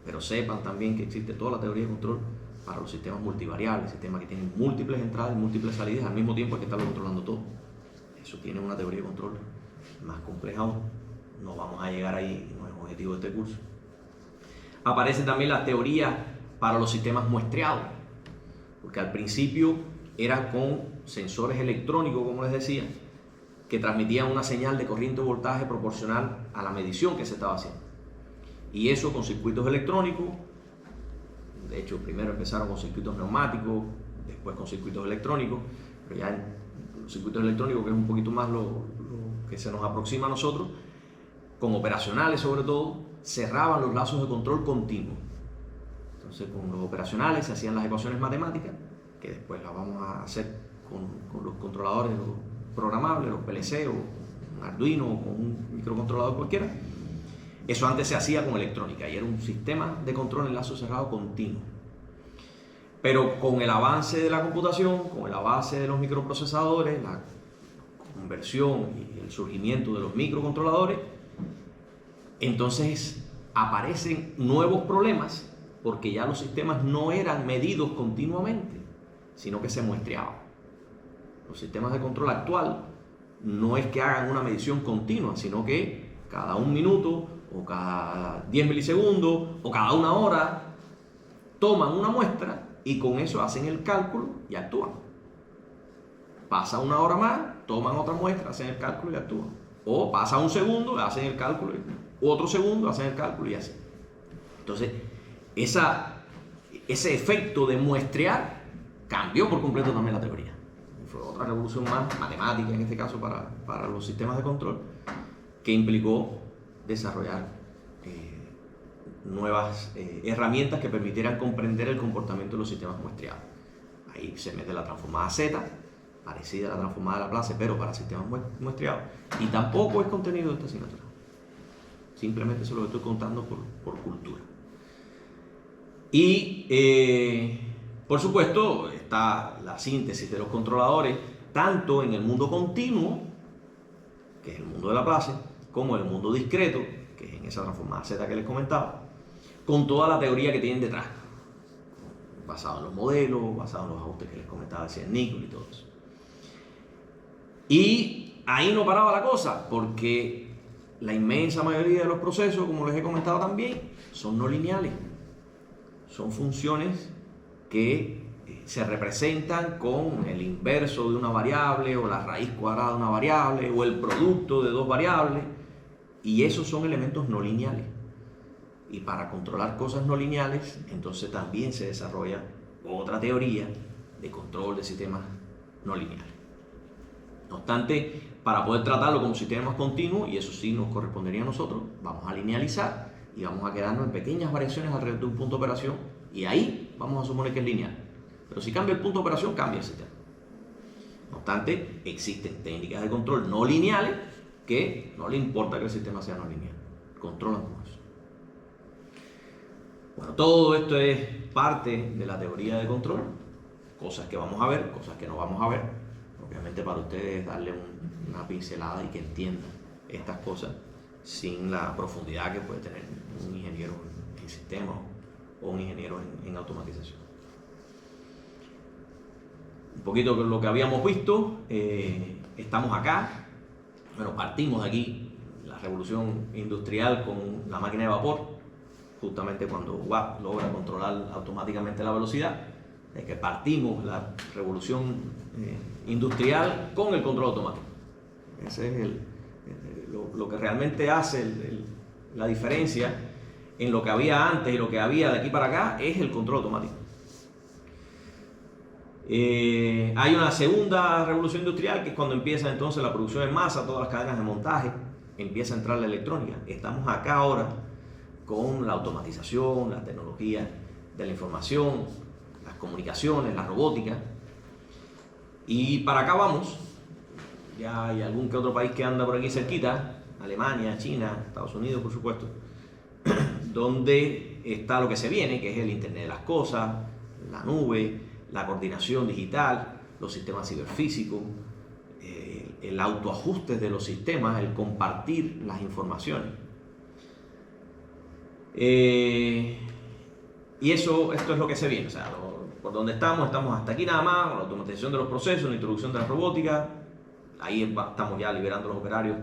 pero sepan también que existe toda la teoría de control para los sistemas multivariables, sistemas que tienen múltiples entradas y múltiples salidas, al mismo tiempo hay que estarlo controlando todo. Eso tiene una teoría de control más compleja aún. No vamos a llegar ahí, no es objetivo de este curso. Aparecen también las teorías para los sistemas muestreados, porque al principio eran con sensores electrónicos, como les decía, que transmitían una señal de corriente o voltaje proporcional a la medición que se estaba haciendo. Y eso con circuitos electrónicos. De hecho, primero empezaron con circuitos neumáticos, después con circuitos electrónicos, pero ya en los circuitos electrónicos, que es un poquito más lo que se nos aproxima a nosotros, con operacionales sobre todo, cerraban los lazos de control continuo. Entonces, con los operacionales se hacían las ecuaciones matemáticas, que después las vamos a hacer con los controladores los programables, los PLC o un Arduino o con un microcontrolador cualquiera. Eso antes se hacía con electrónica y era un sistema de control en lazo cerrado continuo. Pero con el avance de la computación, con el avance de los microprocesadores, la conversión y el surgimiento de los microcontroladores, entonces aparecen nuevos problemas porque ya los sistemas no eran medidos continuamente, sino que se muestreaban. Los sistemas de control actual no es que hagan una medición continua, sino que cada 1 minuto o cada 10 milisegundos o cada 1 hora toman una muestra y con eso hacen el cálculo y actúan. Pasa 1 hora más, toman otra muestra, hacen el cálculo y actúan. O pasa 1 segundo, hacen el cálculo, otro segundo, hacen el cálculo y así. Entonces, ese efecto de muestrear cambió por completo también la teoría. Fue otra revolución más matemática, en este caso para los sistemas de control, que implicó desarrollar nuevas herramientas que permitieran comprender el comportamiento de los sistemas muestreados. Ahí se mete la transformada Z, parecida a la transformada de Laplace, pero para sistemas muestreados. Y tampoco es contenido de esta asignatura. Simplemente se lo estoy contando por cultura. Y, por supuesto, está la síntesis de los controladores, tanto en el mundo continuo, que es el mundo de Laplace, como en el mundo discreto, que es en esa transformada Z que les comentaba, con toda la teoría que tienen detrás, basado en los modelos, basado en los ajustes que les comentaba, decía Nichols y todo eso. Y ahí no paraba la cosa, porque la inmensa mayoría de los procesos, como les he comentado también, son no lineales. Son funciones que se representan con el inverso de una variable o la raíz cuadrada de una variable o el producto de 2 variables, y esos son elementos no lineales. Y para controlar cosas no lineales, entonces también se desarrolla otra teoría de control de sistemas no lineales. No obstante, para poder tratarlo como sistemas continuos, y eso sí nos correspondería a nosotros, vamos a linealizar y vamos a quedarnos en pequeñas variaciones alrededor de un punto de operación, y ahí vamos a suponer que es lineal. Pero si cambia el punto de operación, cambia el sistema. No obstante, existen técnicas de control no lineales que no le importa que el sistema sea no lineal. Controlan con eso. Bueno, todo esto es parte de la teoría de control. Cosas que vamos a ver, cosas que no vamos a ver. Obviamente para ustedes darle una pincelada y que entiendan estas cosas sin la profundidad que puede tener un ingeniero en sistemas o un ingeniero en automatización. Un poquito con lo que habíamos visto, estamos acá. Bueno, partimos de aquí, la revolución industrial con la máquina de vapor, justamente cuando Watt logra controlar automáticamente la velocidad, de que partimos la revolución industrial con el control automático. Ese es lo que realmente hace la diferencia en lo que había antes y lo que había de aquí para acá, es el control automático. Hay una segunda revolución industrial, que es cuando empieza entonces la producción en masa, todas las cadenas de montaje, empieza a entrar la electrónica. Estamos acá ahora con la automatización, la tecnología de la información, las comunicaciones, la robótica. Y para acá vamos. Ya hay algún que otro país que anda por aquí cerquita, Alemania, China, Estados Unidos, por supuesto, donde está lo que se viene, que es el Internet de las cosas, la nube, la coordinación digital, los sistemas ciberfísicos, el autoajuste de los sistemas, el compartir las informaciones. Y esto es lo que se viene. O sea, por donde estamos hasta aquí nada más, con la automatización de los procesos, la introducción de la robótica. Ahí estamos ya liberando a los operarios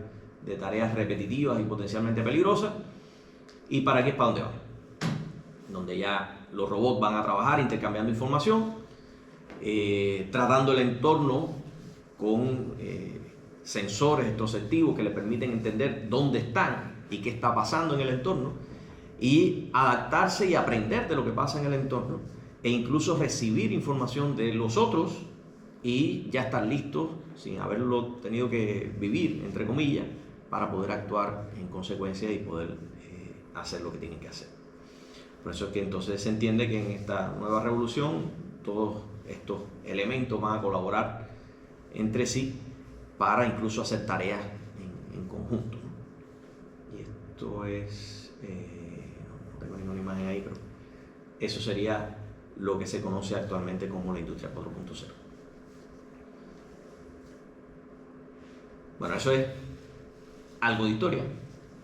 de tareas repetitivas y potencialmente peligrosas. ¿Y para qué es para dónde va? Donde ya los robots van a trabajar intercambiando información, tratando el entorno con sensores extroceptivos que le permiten entender dónde están y qué está pasando en el entorno, y adaptarse y aprender de lo que pasa en el entorno, e incluso recibir información de los otros y ya estar listos, sin haberlo tenido que vivir, entre comillas, para poder actuar en consecuencia y poder hacer lo que tienen que hacer. Por eso es que entonces se entiende que en esta nueva revolución todos estos elementos van a colaborar entre sí para incluso hacer tareas en conjunto, ¿no? Y esto es, no tengo ninguna imagen ahí, pero eso sería lo que se conoce actualmente como la industria 4.0. Bueno, eso es algo de historia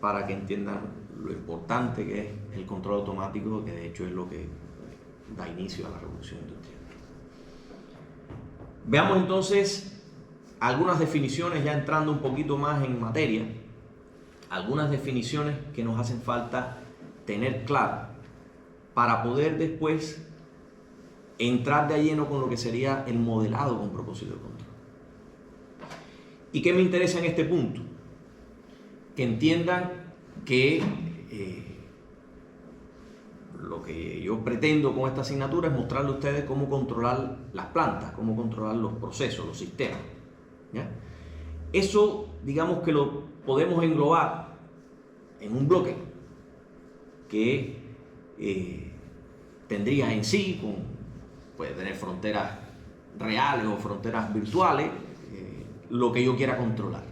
para que entiendan lo importante que es el control automático, que de hecho es lo que da inicio a la revolución industrial. Veamos entonces algunas definiciones, ya entrando un poquito más en materia, algunas definiciones que nos hacen falta tener claras para poder después entrar de lleno con lo que sería el modelado con propósito de control. ¿Y qué me interesa en este punto? Que entiendan que lo que yo pretendo con esta asignatura es mostrarle a ustedes cómo controlar las plantas, cómo controlar los procesos, los sistemas, ¿ya? Eso, digamos que lo podemos englobar en un bloque que tendría en sí, puede tener fronteras reales o fronteras virtuales, lo que yo quiera controlar.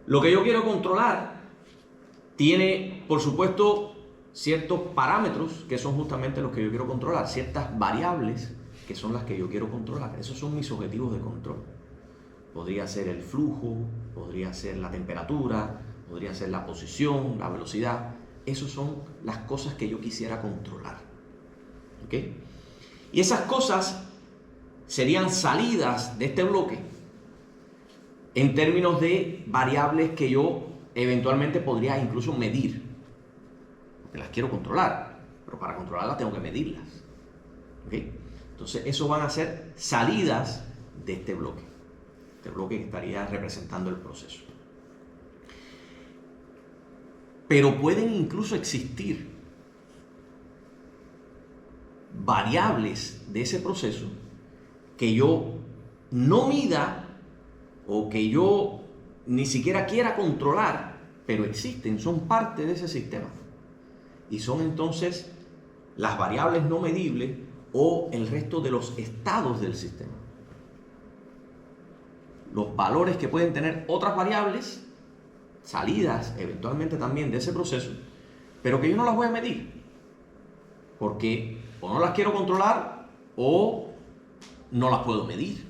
Lo que yo quiero controlar tiene, por supuesto, ciertos parámetros que son justamente los que yo quiero controlar, ciertas variables que son las que yo quiero controlar. Esos son mis objetivos de control. Podría ser el flujo, podría ser la temperatura, podría ser la posición, la velocidad. Esas son las cosas que yo quisiera controlar. ¿Ok? Y esas cosas serían salidas de este bloque en términos de variables que yo eventualmente podría incluso medir, porque las quiero controlar, pero para controlarlas tengo que medirlas. ¿Okay? Entonces, eso van a ser salidas de este bloque que estaría representando el proceso. Pero pueden incluso existir variables de ese proceso que yo no mida o que yo ni siquiera quiera controlar, pero existen, son parte de ese sistema. Y son entonces las variables no medibles o el resto de los estados del sistema. Los valores que pueden tener otras variables, salidas eventualmente también de ese proceso, pero que yo no las voy a medir, porque o no las quiero controlar o no las puedo medir.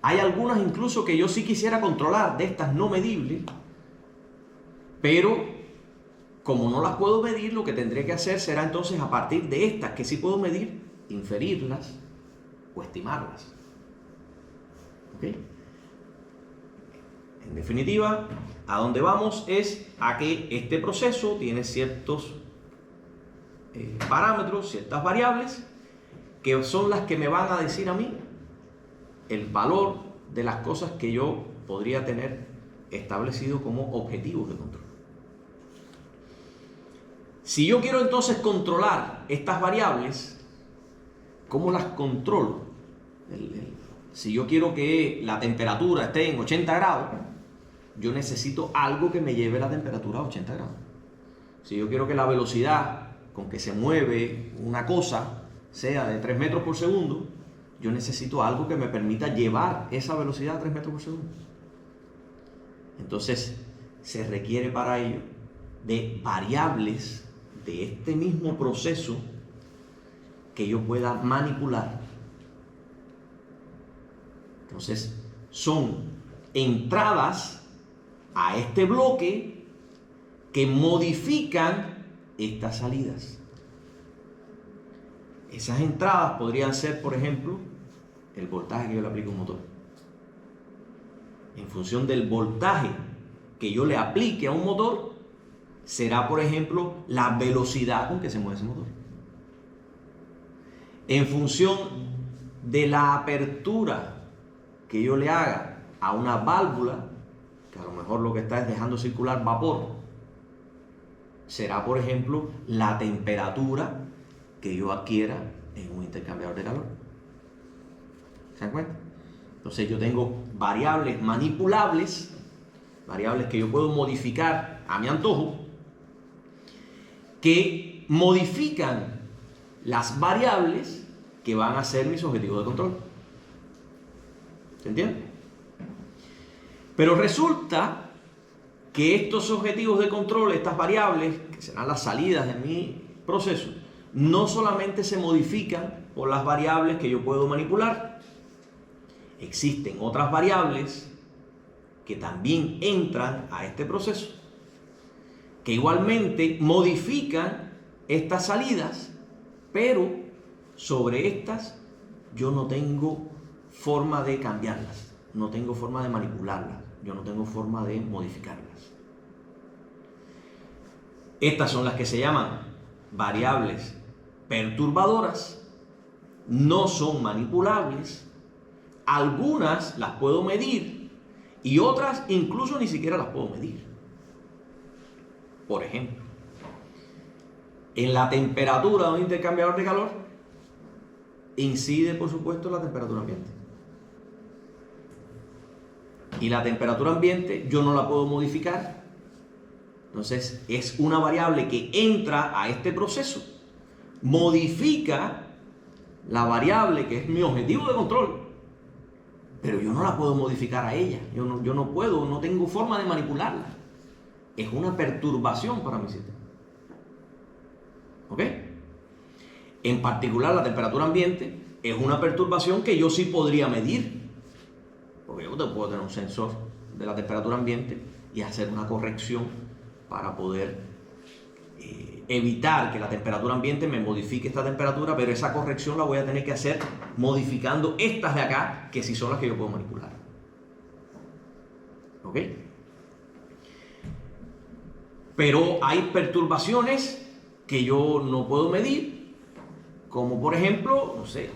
Hay algunas incluso que yo sí quisiera controlar, de estas no medibles, pero como no las puedo medir, lo que tendré que hacer será entonces, a partir de estas que sí puedo medir, inferirlas o estimarlas. ¿Ok? En definitiva, a dónde vamos es a que este proceso tiene ciertos parámetros, ciertas variables, que son las que me van a decir a mí el valor de las cosas que yo podría tener establecido como objetivos de control. Si yo quiero entonces controlar estas variables, ¿cómo las controlo? Si yo quiero que la temperatura esté en 80 grados, yo necesito algo que me lleve la temperatura a 80 grados. Si yo quiero que la velocidad con que se mueve una cosa sea de 3 metros por segundo, yo necesito algo que me permita llevar esa velocidad a 3 metros por segundo. Entonces, se requiere para ello de variables de este mismo proceso que yo pueda manipular. Entonces, son entradas a este bloque que modifican estas salidas. Esas entradas podrían ser, por ejemplo, el voltaje que yo le aplique a un motor. En función del voltaje que yo le aplique a un motor, será, por ejemplo, la velocidad con que se mueve ese motor. En función de la apertura que yo le haga a una válvula, que a lo mejor lo que está es dejando circular vapor, será, por ejemplo, la temperatura que yo adquiera en un intercambiador de calor. ¿Se dan cuenta? Entonces yo tengo variables manipulables, variables que yo puedo modificar a mi antojo, que modifican las variables que van a ser mis objetivos de control. ¿Se entiende? Pero resulta que estos objetivos de control, estas variables, que serán las salidas de mi proceso, no solamente se modifican por las variables que yo puedo manipular. Existen otras variables que también entran a este proceso, que igualmente modifican estas salidas, pero sobre estas yo no tengo forma de cambiarlas, no tengo forma de manipularlas, yo no tengo forma de modificarlas. Estas son las que se llaman variables perturbadoras, no son manipulables, algunas las puedo medir y otras incluso ni siquiera las puedo medir. Por ejemplo, en la temperatura de un intercambiador de calor incide, por supuesto, la temperatura ambiente. Y la temperatura ambiente yo no la puedo modificar. Entonces es una variable que entra a este proceso, modifica la variable que es mi objetivo de control, pero yo no la puedo modificar a ella. Yo no puedo, no tengo forma de manipularla. Es una perturbación para mi sistema. ¿Ok? En particular, la temperatura ambiente es una perturbación que yo sí podría medir. Porque yo puedo tener un sensor de la temperatura ambiente y hacer una corrección para poder evitar que la temperatura ambiente me modifique esta temperatura, pero esa corrección la voy a tener que hacer modificando estas de acá, que sí son las que yo puedo manipular. ¿Ok? Pero hay perturbaciones que yo no puedo medir, como por ejemplo, no sé,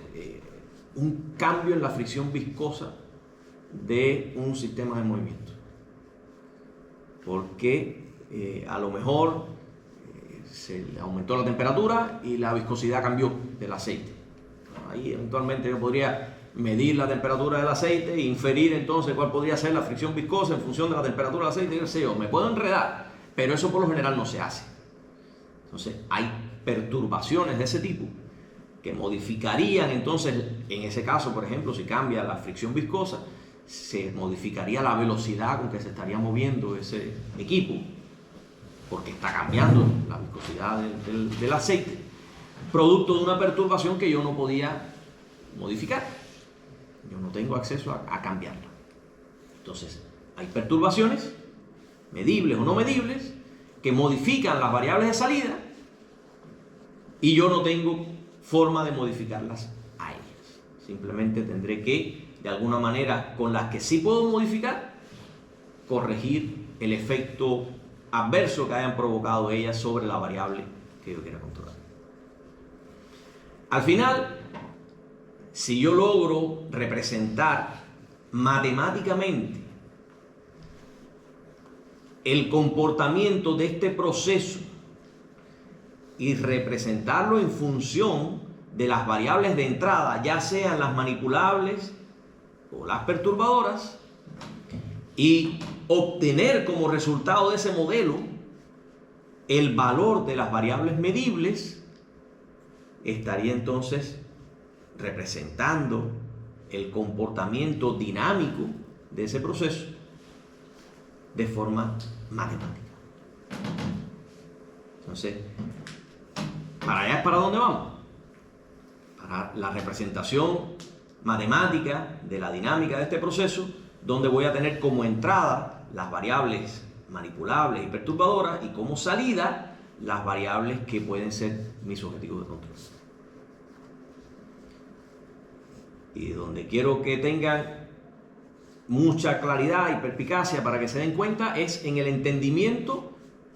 un cambio en la fricción viscosa de un sistema de movimiento. Porque a lo mejor se le aumentó la temperatura y la viscosidad cambió del aceite. Ahí eventualmente yo podría medir la temperatura del aceite e inferir entonces cuál podría ser la fricción viscosa en función de la temperatura del aceite, y qué sé yo. Me puedo enredar, pero eso por lo general no se hace. Entonces hay perturbaciones de ese tipo que modificarían entonces, en ese caso por ejemplo, si cambia la fricción viscosa, se modificaría la velocidad con que se estaría moviendo ese equipo, porque está cambiando la viscosidad del aceite, producto de una perturbación que yo no podía modificar. Yo no tengo acceso a cambiarla. Entonces, hay perturbaciones, medibles o no medibles, que modifican las variables de salida y yo no tengo forma de modificarlas a ellas. Simplemente tendré que, de alguna manera, con las que sí puedo modificar, corregir el efecto adverso que hayan provocado ellas sobre la variable que yo quiera controlar. Al final, si yo logro representar matemáticamente el comportamiento de este proceso y representarlo en función de las variables de entrada, ya sean las manipulables o las perturbadoras, y obtener como resultado de ese modelo el valor de las variables medibles, estaría entonces representando el comportamiento dinámico de ese proceso de forma matemática. Entonces, para allá es para dónde vamos. Para la representación matemática de la dinámica de este proceso, donde voy a tener como entrada las variables manipulables y perturbadoras, y como salida las variables que pueden ser mis objetivos de control. Y donde quiero que tengan mucha claridad y perspicacia para que se den cuenta es en el entendimiento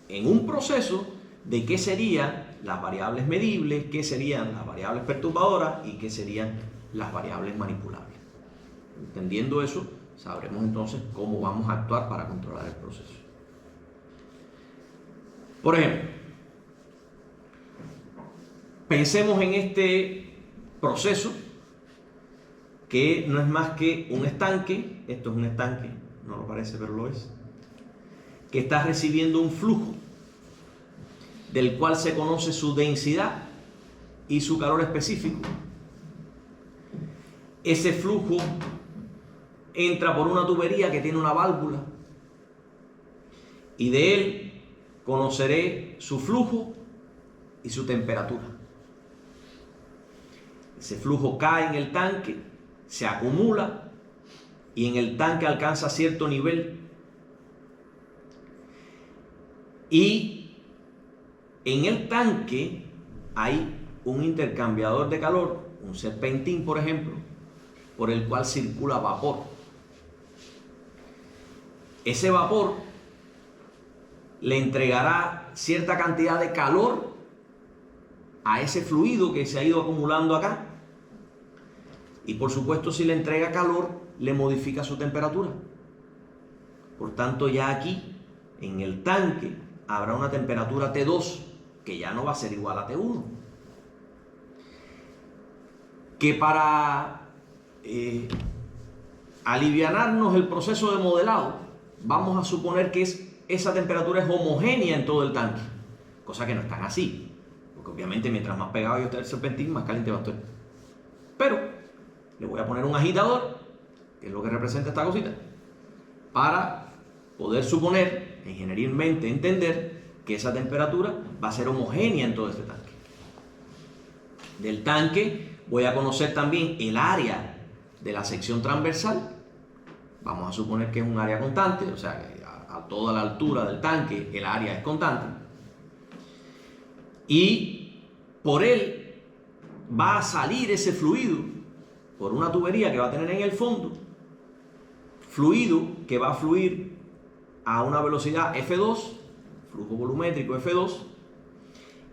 en un proceso de qué serían las variables medibles, qué serían las variables perturbadoras y qué serían las variables manipulables. Entendiendo eso, sabremos entonces cómo vamos a actuar para controlar el proceso. Por ejemplo, pensemos en este proceso que no es más que un estanque. Esto es un estanque, no lo parece, pero lo es, que está recibiendo un flujo del cual se conoce su densidad y su calor específico. Ese flujo entra por una tubería que tiene una válvula, y de él conoceré su flujo y su temperatura. Ese flujo cae en el tanque, se acumula y en el tanque alcanza cierto nivel, y en el tanque hay un intercambiador de calor, un serpentín por ejemplo, por el cual circula vapor. Ese vapor le entregará cierta cantidad de calor a ese fluido que se ha ido acumulando acá, y por supuesto si le entrega calor le modifica su temperatura. Por tanto, ya aquí en el tanque habrá una temperatura T2 que ya no va a ser igual a T1, que para alivianarnos el proceso de modelado vamos a suponer que esa temperatura es homogénea en todo el tanque, cosa que no es tan así, porque obviamente mientras más pegado yo esté el serpentín, más caliente va a estar. Pero le voy a poner un agitador, que es lo que representa esta cosita, para poder suponer, ingeniermente entender, que esa temperatura va a ser homogénea en todo este tanque. Del tanque voy a conocer también el área de la sección transversal. Vamos a suponer que es un área constante, o sea que a toda la altura del tanque el área es constante, y por él va a salir ese fluido por una tubería que va a tener en el fondo, fluido que va a fluir a una velocidad F2, flujo volumétrico F2,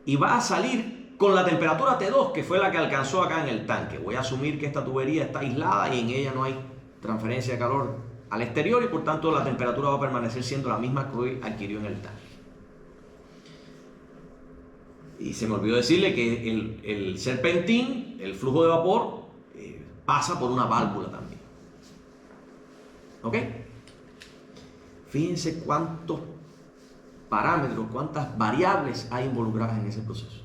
y va a salir con la temperatura T2, que fue la que alcanzó acá en el tanque. Voy a asumir que esta tubería está aislada y en ella no hay transferencia de calor al exterior, y por tanto la temperatura va a permanecer siendo la misma que adquirió en el tanque. Y se me olvidó decirle que el serpentín, el flujo de vapor, pasa por una válvula también. ¿Ok? Fíjense cuántos parámetros, cuántas variables hay involucradas en ese proceso.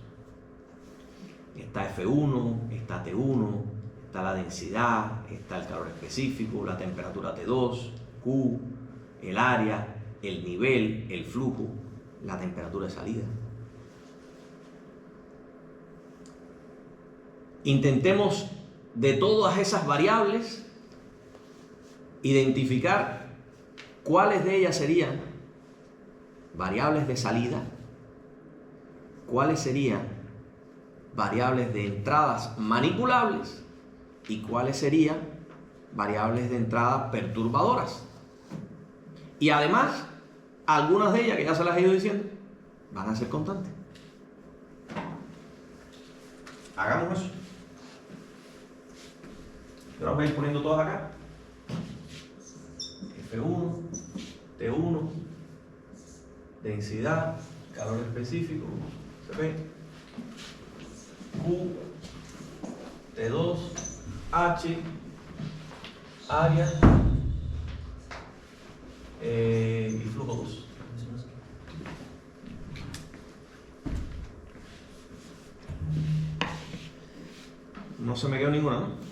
Está F1, está T1, está la densidad, está el calor específico, la temperatura T2, Q, el área, el nivel, el flujo, la temperatura de salida. Intentemos de todas esas variables identificar cuáles de ellas serían variables de salida, cuáles serían variables de entradas manipulables y cuáles serían variables de entrada perturbadoras. Y además, algunas de ellas, que ya se las he ido diciendo, van a ser constantes. Hagamos eso. Yo las voy a ir poniendo todas acá. F1, T1, densidad, calor específico, ¿se ve? Q, T2, H, área y flujo 2. No se me quedó ninguna, ¿no?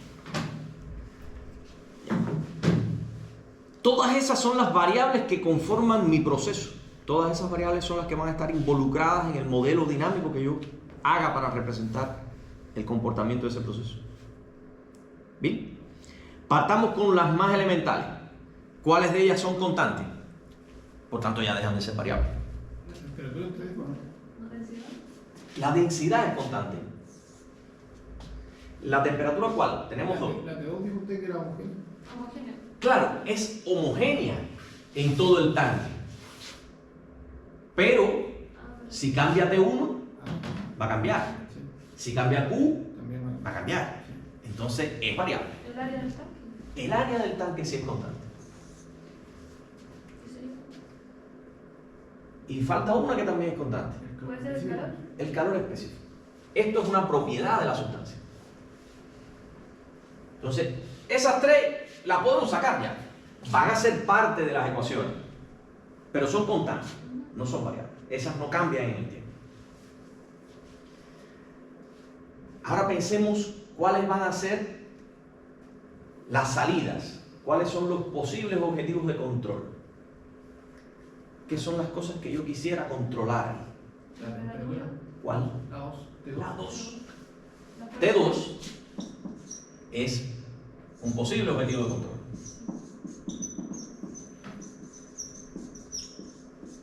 Todas esas son las variables que conforman mi proceso. Todas esas variables son las que van a estar involucradas en el modelo dinámico que yo haga para representar el comportamiento de ese proceso. Bien, partamos con las más elementales. ¿Cuáles de ellas son constantes? por tanto ya dejan de ser variables. La temperatura ustedes ponen. ¿No densidad? La densidad es constante. ¿La temperatura cuál? Tenemos dos. La T2 dijo usted que era homogénea. Homogénea. Claro, es homogénea en todo el tanque. Pero Ah, si cambia T1, Ah, va a cambiar. sí. Si cambia Q, También va a cambiar. Entonces es variable. el área del tanque. El área del tanque sí es constante. ¿Qué sería? Y falta una que también es constante. ¿Puede ser el calor? El calor específico. Esto es una propiedad de la sustancia. Entonces, esas tres las podemos sacar ya. Van a ser parte de las ecuaciones, pero son constantes, no son variables. Esas no cambian en el tiempo. Ahora pensemos cuáles van a ser las salidas, cuáles son los posibles objetivos de control. ¿Qué son las cosas que yo quisiera controlar? La temperatura. ¿Cuál? La 2. T2. La 2. La prueba. T2 es un posible objetivo de control.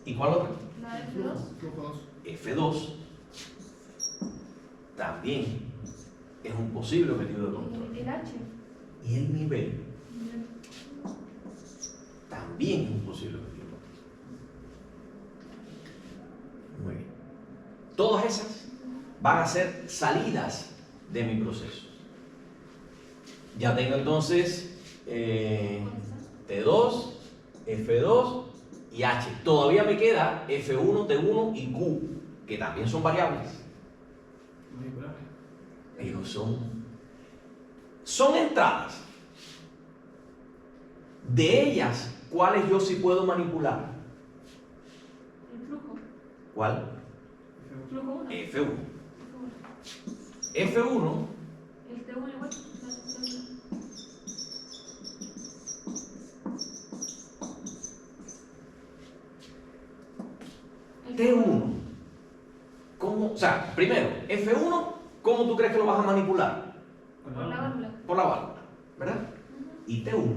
¿Y cuál otro? La F2. Flujo 2. F2 también es un posible objetivo de control. El H. Y el nivel también es un posible objetivo de control. Muy bien. Todas esas van a ser salidas de mi proceso. Ya tengo entonces T2, F2 y H. Todavía me queda F1, T1 y Q, que también son variables. Manipulable. Pero son entradas. De ellas, ¿cuáles yo sí puedo manipular? El flujo. ¿Cuál? Flujo 1. F1. F1 El T1 igual. T1. ¿Cómo? O sea, primero, F1, ¿cómo tú crees que lo vas a manipular? Con Por la válvula. Por la válvula, ¿verdad? Y T1,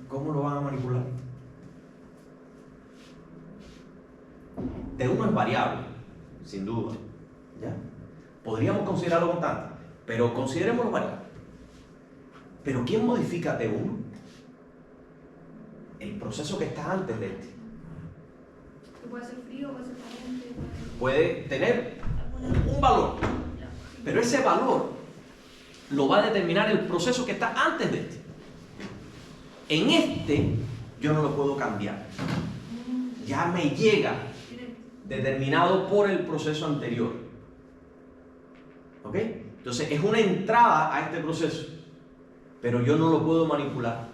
¿cómo lo van a manipular? T1 es variable, sin duda. ¿Ya? Podríamos considerarlo constante, pero considerémoslo variable. ¿Pero quién modifica T1? El proceso que está antes de este. Que puede ser frío, puede ser caliente. Puede tener un valor, pero ese valor lo va a determinar el proceso que está antes de este. En este yo no lo puedo cambiar. Ya me llega determinado por el proceso anterior. ¿Ok? Entonces es una entrada a este proceso, pero yo no lo puedo manipular.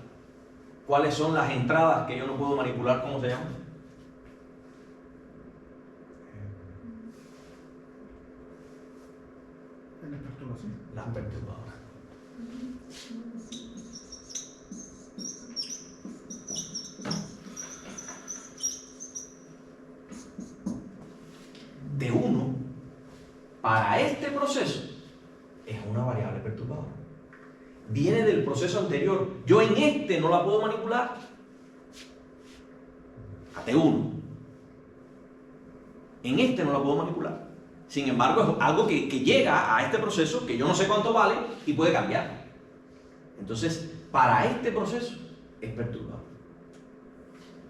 ¿Cuáles son las entradas que yo no puedo manipular? ¿Cómo se llama? La perturbación. Las perturbadoras. T1 para este proceso es una variable perturbadora. Viene del proceso anterior. Yo en este no la puedo manipular. A T1. En este no la puedo manipular. Sin embargo, es algo que llega a este proceso que yo no sé cuánto vale y puede cambiar. Entonces, para este proceso es perturbador.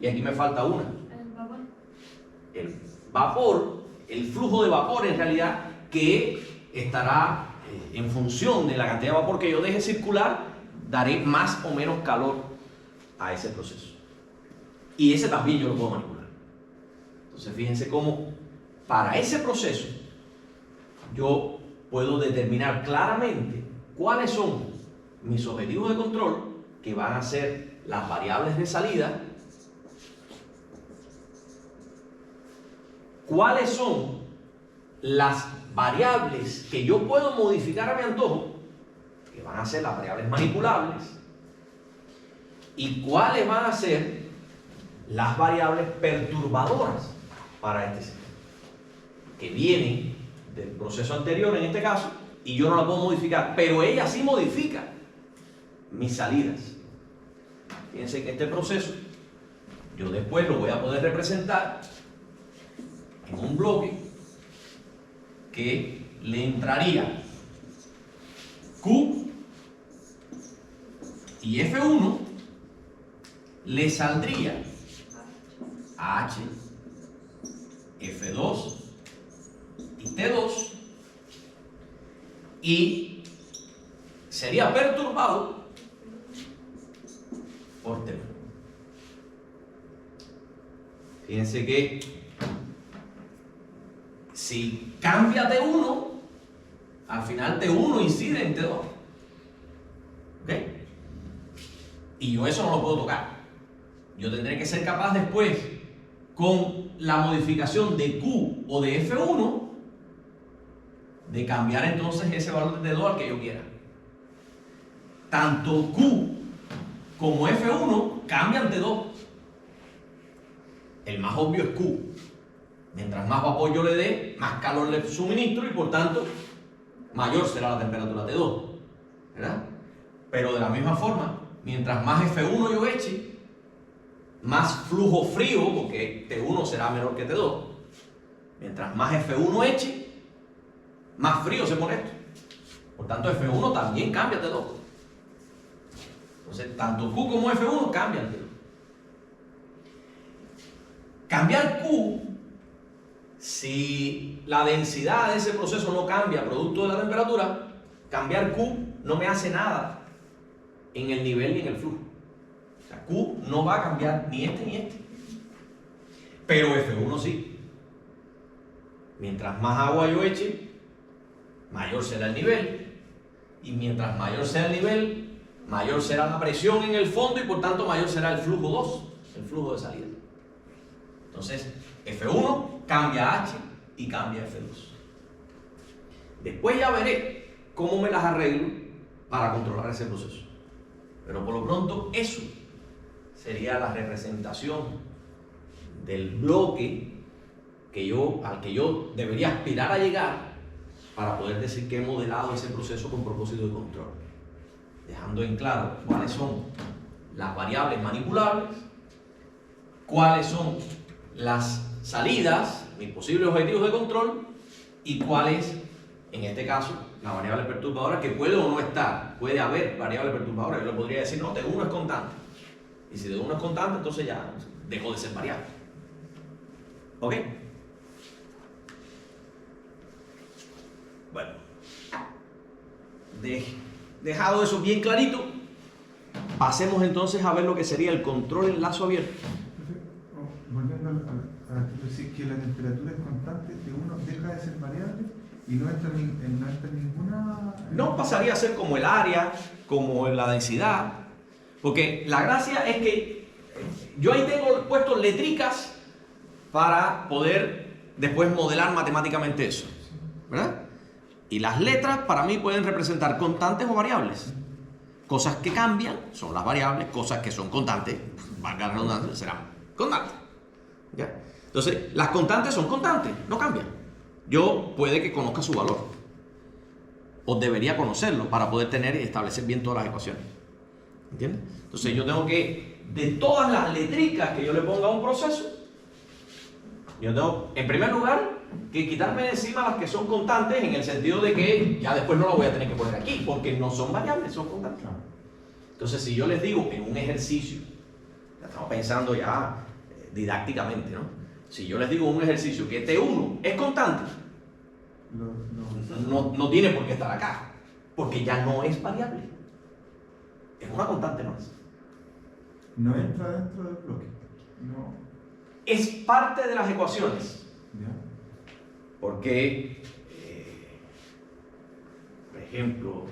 Y aquí me falta una. El vapor. El vapor, el flujo de vapor en realidad, que estará en función de la cantidad de vapor que yo deje circular, daré más o menos calor a ese proceso. Y ese también yo lo puedo manipular. Entonces fíjense cómo para ese proceso yo puedo determinar claramente cuáles son mis objetivos de control, que van a ser las variables de salida, cuáles son las variables que yo puedo modificar a mi antojo, que van a ser las variables manipulables, y cuáles van a ser las variables perturbadoras para este sistema, que vienen del proceso anterior en este caso, y yo no la puedo modificar, pero ella sí modifica mis salidas. Fíjense que este proceso yo después lo voy a poder representar en un bloque que le entraría Q y F1, le saldría H, F2 y T2, y sería perturbado por T1. Fíjense que si cambia T1, al final T1 incide en T2. ¿Ok? Y yo eso no lo puedo tocar. Yo tendré que ser capaz después, con la modificación de Q o de F1, de cambiar entonces ese valor de T2 al que yo quiera. Tanto Q como F1 cambian T2. El más obvio es Q. Mientras más vapor yo le dé, más calor le suministro y por tanto mayor será la temperatura T2, ¿verdad? Pero de la misma forma, mientras más F1 yo eche, más flujo frío, porque T1 será menor que T2. Mientras más F1 eche, más frío se pone esto. Por tanto, F1 también cambia T2. Entonces, tanto Q como F1 cambian T2. Cambiar Q, si la densidad de ese proceso no cambia producto de la temperatura, cambiar Q no me hace nada en el nivel ni en el flujo. O sea, Q no va a cambiar ni este ni este. Pero F1 sí. Mientras más agua yo eche, mayor será el nivel. Y mientras mayor sea el nivel, mayor será la presión en el fondo y por tanto mayor será el flujo 2, el flujo de salida. Entonces, F1 cambia H y cambia F2. Después ya veré cómo me las arreglo para controlar ese proceso. Pero por lo pronto, eso sería la representación del bloque al que yo debería aspirar a llegar para poder decir que he modelado ese proceso con propósito de control. Dejando en claro cuáles son las variables manipulables, cuáles son las salidas, mis posibles objetivos de control, y cuál es, en este caso, la variable perturbadora que puede o no estar. Puede haber variable perturbadora. Yo le podría decir, no, T1 es constante. Y si T1 es constante, entonces ya dejó de ser variable. ¿Ok? Bueno, dejado eso bien clarito, pasemos entonces a ver lo que sería el control en lazo abierto. Volviendo a decir que la temperatura es constante, T1 deja de ser variable y no entra ninguna... No pasaría a ser como el área, como la densidad, porque la gracia es que yo ahí tengo puestos letricas para poder después modelar matemáticamente eso, ¿verdad? Y las letras para mí pueden representar constantes o variables. Cosas que cambian son las variables, cosas que son constantes, valga la redundancia, serán constantes. ¿Ya? Entonces, las constantes son constantes, no cambian. Yo puede que conozca su valor, o debería conocerlo para poder tener y establecer bien todas las ecuaciones. ¿Entiendes? Entonces yo tengo que, de todas las letricas que yo le ponga a un proceso, yo tengo, en primer lugar, que quitarme de encima las que son constantes, en el sentido de que ya después no las voy a tener que poner aquí, porque no son variables, son constantes. Entonces, si yo les digo en un ejercicio, ya estamos pensando ya didácticamente, ¿no? Si yo les digo en un ejercicio que T1 es constante, no tiene por qué estar acá, porque ya no es variable. Es una constante más. No entra dentro del bloque. No. Es parte de las ecuaciones. ¿Ya? Porque, por ejemplo,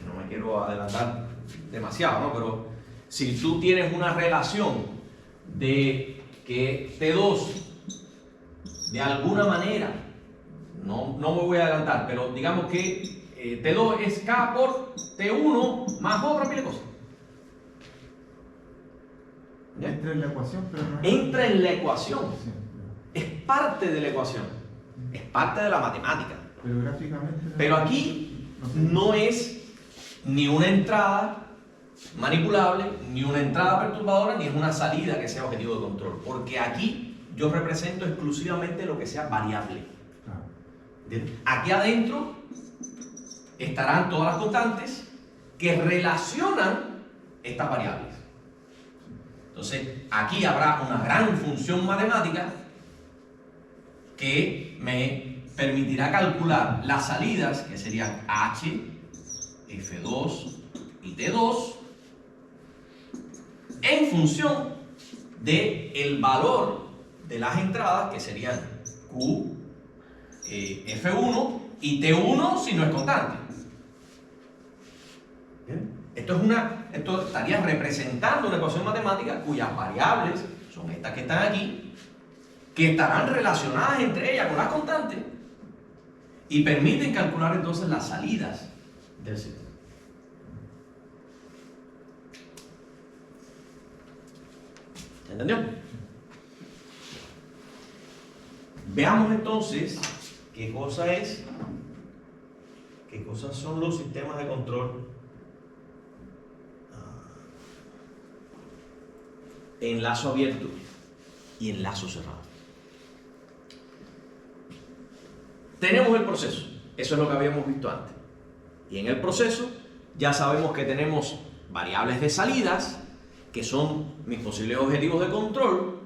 no me quiero adelantar demasiado, ¿no? Pero si tú tienes una relación de que T2 de alguna manera, no me voy a adelantar, pero digamos que T2 es K por T1 más otra pila de cosas. ¿Ya? Entra en la ecuación, pero no Entra en la ecuación. Sí, Es parte de la ecuación. Es parte de la matemática. pero gráficamente... Pero aquí no es ni una entrada manipulable, ni una entrada perturbadora, ni es una salida que sea objetivo de control. Porque aquí yo represento exclusivamente lo que sea variable. Aquí adentro estarán todas las constantes que relacionan estas variables. Entonces, aquí habrá una gran función matemática que me permitirá calcular las salidas, que serían H, F2 y T2, en función del valor de las entradas, que serían Q, F1 y T1 si no es constante. ¿Bien? Esto estaría representando una ecuación matemática cuyas variables son estas que están aquí, que estarán relacionadas entre ellas con las constantes y permiten calcular entonces las salidas del sistema. ¿Entendió? Veamos entonces qué cosa qué cosas son los sistemas de control en lazo abierto y en lazo cerrado. Tenemos el proceso, eso es lo que habíamos visto antes. Y en el proceso ya sabemos que tenemos variables de salidas, que son mis posibles objetivos de control,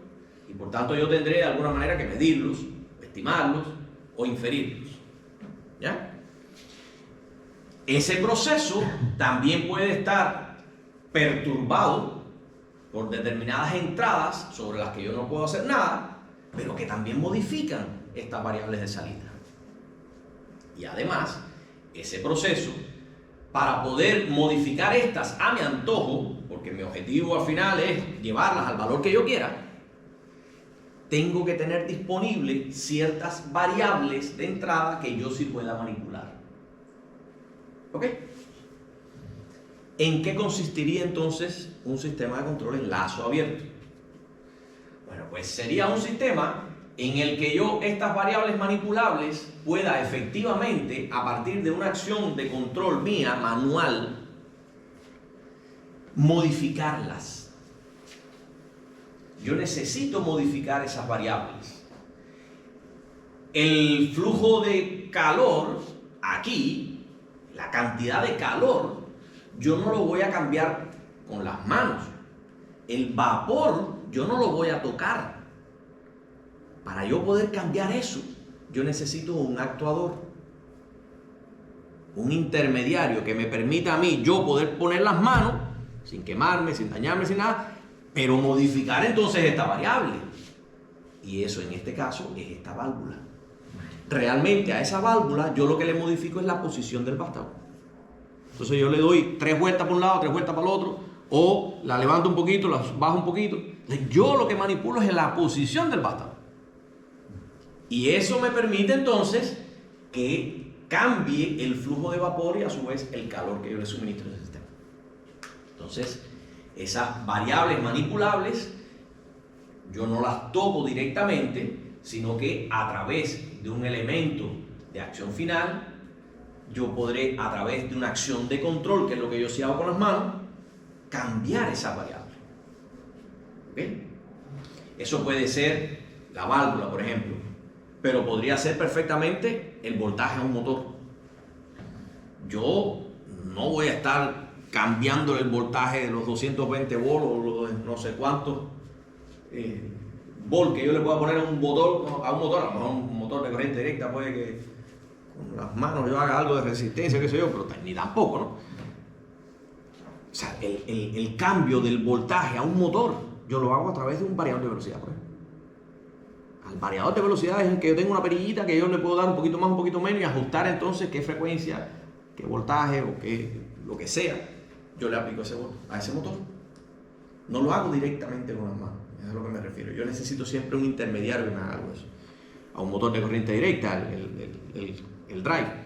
y por tanto yo tendré de alguna manera que medirlos, estimarlos o inferirlos. ¿Ya? Ese proceso también puede estar perturbado por determinadas entradas sobre las que yo no puedo hacer nada, pero que también modifican estas variables de salida. Y además, ese proceso, para poder modificar estas a mi antojo, porque mi objetivo al final es llevarlas al valor que yo quiera, tengo que tener disponible ciertas variables de entrada que yo sí pueda manipular. ¿Ok? ¿En qué consistiría entonces un sistema de control en lazo abierto? Bueno, pues sería un sistema en el que yo estas variables manipulables pueda efectivamente, a partir de una acción de control mía, manual, modificarlas. Yo necesito modificar esas variables. El flujo de calor aquí, la cantidad de calor, yo no lo voy a cambiar con las manos. El vapor yo no lo voy a tocar. Para yo poder cambiar eso, yo necesito un actuador, un intermediario que me permita a mí yo poder poner las manos sin quemarme, sin dañarme, sin nada, pero modificar entonces esta variable. Y eso en este caso es esta válvula. Realmente a esa válvula yo lo que le modifico es la posición del vástago. Entonces yo le doy 3 vueltas por un lado, 3 vueltas para el otro, o la levanto un poquito, la bajo un poquito. Yo lo que manipulo es la posición del vástago. Y eso me permite entonces que cambie el flujo de vapor y a su vez el calor que yo le suministro al sistema. Entonces, esas variables manipulables yo no las toco directamente, sino que a través de un elemento de acción final, yo podré, a través de una acción de control, que es lo que yo sí hago con las manos, cambiar esa variable. ¿Okay? Eso puede ser la válvula, por ejemplo, pero podría ser perfectamente el voltaje a un motor. Yo no voy a estar cambiando el voltaje de los 220 volts o los no sé cuántos volts que yo le pueda poner a un motor, a lo mejor un motor de corriente directa puede que con las manos yo haga algo de resistencia, qué sé yo, pero ni tampoco, ¿no? O sea, el cambio del voltaje a un motor yo lo hago a través de un variador de velocidad, por ejemplo. Al variador de velocidad es el que yo tengo una perillita que yo le puedo dar un poquito más, un poquito menos y ajustar entonces qué frecuencia, qué voltaje o qué lo que sea yo le aplico a ese motor. No lo hago directamente con las manos, es a lo que me refiero. Yo necesito siempre un intermediario que me haga algo de eso. A un motor de corriente directa, el drive.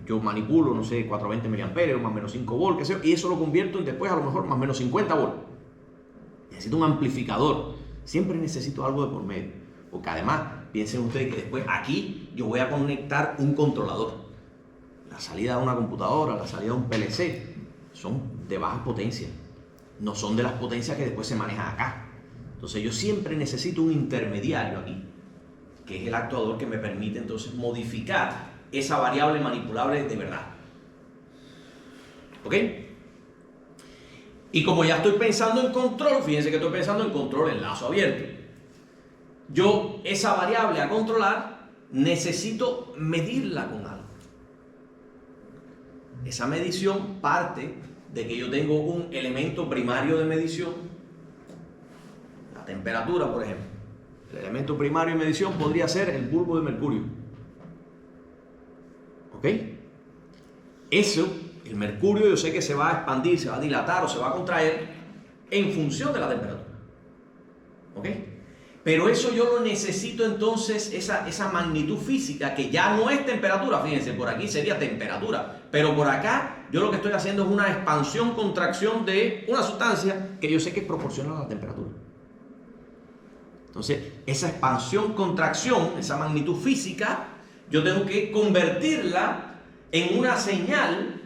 Yo manipulo, no sé, 420 mA, más o menos 5 volts, qué sé yo, y eso lo convierto en después a lo mejor más o menos 50 volts. Necesito un amplificador. Siempre necesito algo de por medio, porque además, piensen ustedes que después aquí yo voy a conectar un controlador. La salida de una computadora, la salida de un PLC, son de bajas potencias, no son de las potencias que después se manejan acá. Entonces yo siempre necesito un intermediario aquí, que es el actuador que me permite entonces modificar esa variable manipulable de verdad. ¿Ok? Y como ya estoy pensando en control, fíjense que estoy pensando en control en lazo abierto. Yo esa variable a controlar necesito medirla con algo. Esa medición parte de que yo tengo un elemento primario de medición, la temperatura, por ejemplo. El elemento primario de medición podría ser el bulbo de mercurio. ¿Ok? Eso, el mercurio, yo sé que se va a expandir, se va a dilatar o se va a contraer en función de la temperatura. ¿Ok? Pero eso yo lo necesito entonces, esa magnitud física que ya no es temperatura, fíjense, por aquí sería temperatura, pero por acá yo lo que estoy haciendo es una expansión, contracción de una sustancia que yo sé que es proporcional a la temperatura. Entonces, esa expansión, contracción, esa magnitud física, yo tengo que convertirla en una señal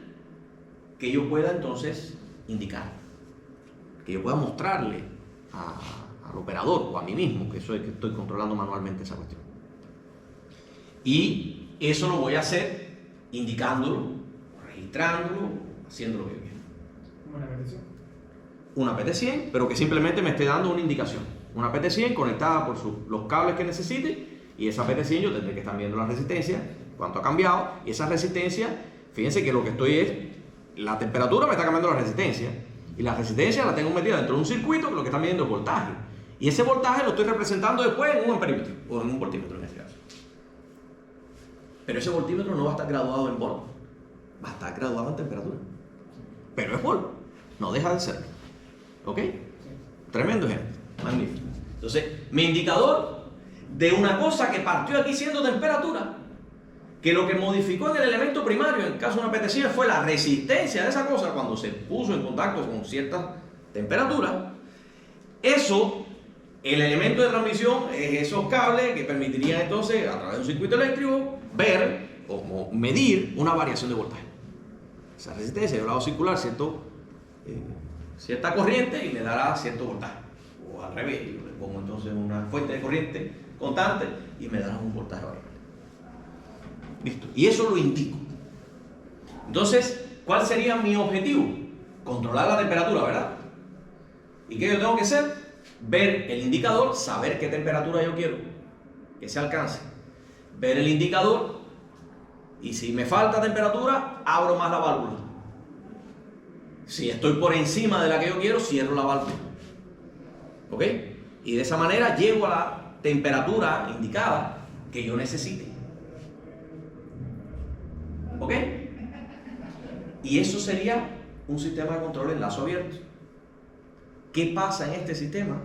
que yo pueda entonces indicar, que yo pueda mostrarle al operador o a mí mismo, que soy el que estoy controlando manualmente esa cuestión. Y eso lo voy a hacer indicándolo, registrándolo, haciendo lo que yo quiero. Una petición. Una PT100, pero que simplemente me esté dando una indicación. Una PT100 conectada por los cables que necesite, y esa PT100 yo tendré que estar viendo la resistencia, cuánto ha cambiado, y esa resistencia, fíjense que lo que estoy es, la temperatura me está cambiando la resistencia, y la resistencia la tengo metida dentro de un circuito que lo que está midiendo es voltaje. Y ese voltaje lo estoy representando después en un amperímetro, o en un voltímetro en este caso. Pero ese voltímetro no va a estar graduado en volt, va a estar graduado en temperatura. Pero es volt, no deja de ser. ¿Ok? Tremendo ejemplo, magnífico. Entonces, mi indicador de una cosa que partió aquí siendo temperatura, que lo que modificó en el elemento primario, en el caso de una PT100, fue la resistencia de esa cosa cuando se puso en contacto con cierta temperatura. Eso, el elemento de transmisión es esos cables que permitirían entonces, a través de un circuito eléctrico, ver o medir una variación de voltaje. Esa resistencia, yo la hago circular cierta corriente y me dará cierto voltaje. O al revés, yo le pongo entonces una fuente de corriente constante y me dará un voltaje variable. Listo. Y eso lo indico. Entonces, ¿cuál sería mi objetivo? Controlar la temperatura, ¿verdad? ¿Y qué yo tengo que hacer? Ver el indicador, saber qué temperatura yo quiero que se alcance. Ver el indicador y si me falta temperatura, abro más la válvula. Si estoy por encima de la que yo quiero, cierro la válvula. ¿Ok? Y de esa manera llego a la temperatura indicada que yo necesite. ¿Ok? Y eso sería un sistema de control en lazo abierto. ¿Qué pasa en este sistema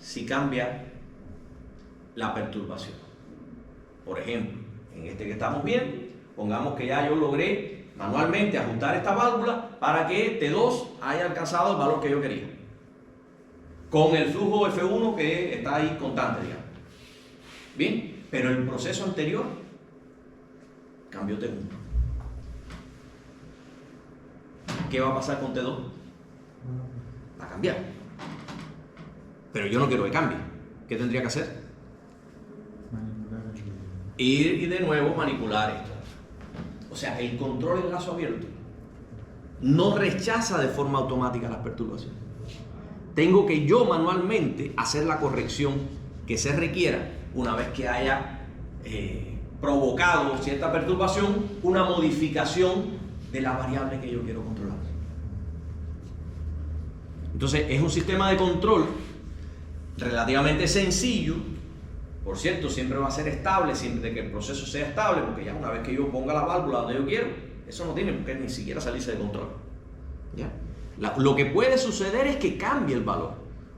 si cambia la perturbación? Por ejemplo, en este que estamos viendo, pongamos que ya yo logré manualmente ajustar esta válvula para que T2 haya alcanzado el valor que yo quería, con el flujo F1 que está ahí constante, digamos. Bien, pero el proceso anterior cambió T1. ¿Qué va a pasar con T2? Va a cambiar. Pero yo no quiero que cambie. ¿Qué tendría que hacer? Manipular Ir y de nuevo manipular esto. O sea, el control en lazo abierto no rechaza de forma automática las perturbaciones. Tengo que yo manualmente hacer la corrección que se requiera una vez que haya provocado cierta perturbación, una modificación de la variable que yo quiero controlar. Entonces, es un sistema de control relativamente sencillo. Por cierto, siempre va a ser estable, siempre que el proceso sea estable, porque ya una vez que yo ponga la válvula donde yo quiero, eso no tiene por qué ni siquiera salirse de control. ¿Ya? Lo que puede suceder es que cambie el valor,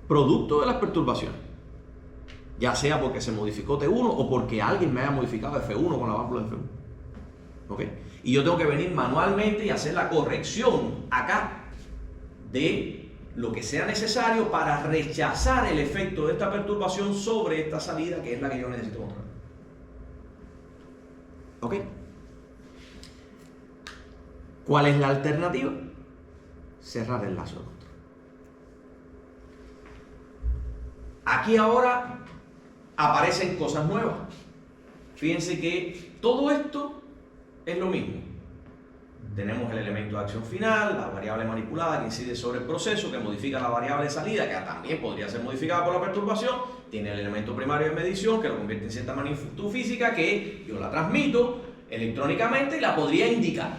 producto de las perturbaciones. Ya sea porque se modificó T1 o porque alguien me haya modificado F1 con la válvula de F1. ¿Ok? Y yo tengo que venir manualmente y hacer la corrección acá de lo que sea necesario para rechazar el efecto de esta perturbación sobre esta salida que es la que yo necesito controlar. ¿Ok? ¿Cuál es la alternativa? cerrar el lazo del otro. Aquí ahora aparecen cosas nuevas. Fíjense que todo esto es lo mismo. Tenemos el elemento de acción final, la variable manipulada que incide sobre el proceso, que modifica la variable de salida, que también podría ser modificada por la perturbación. Tiene el elemento primario de medición, que lo convierte en cierta magnitud física, que yo la transmito electrónicamente y la podría indicar.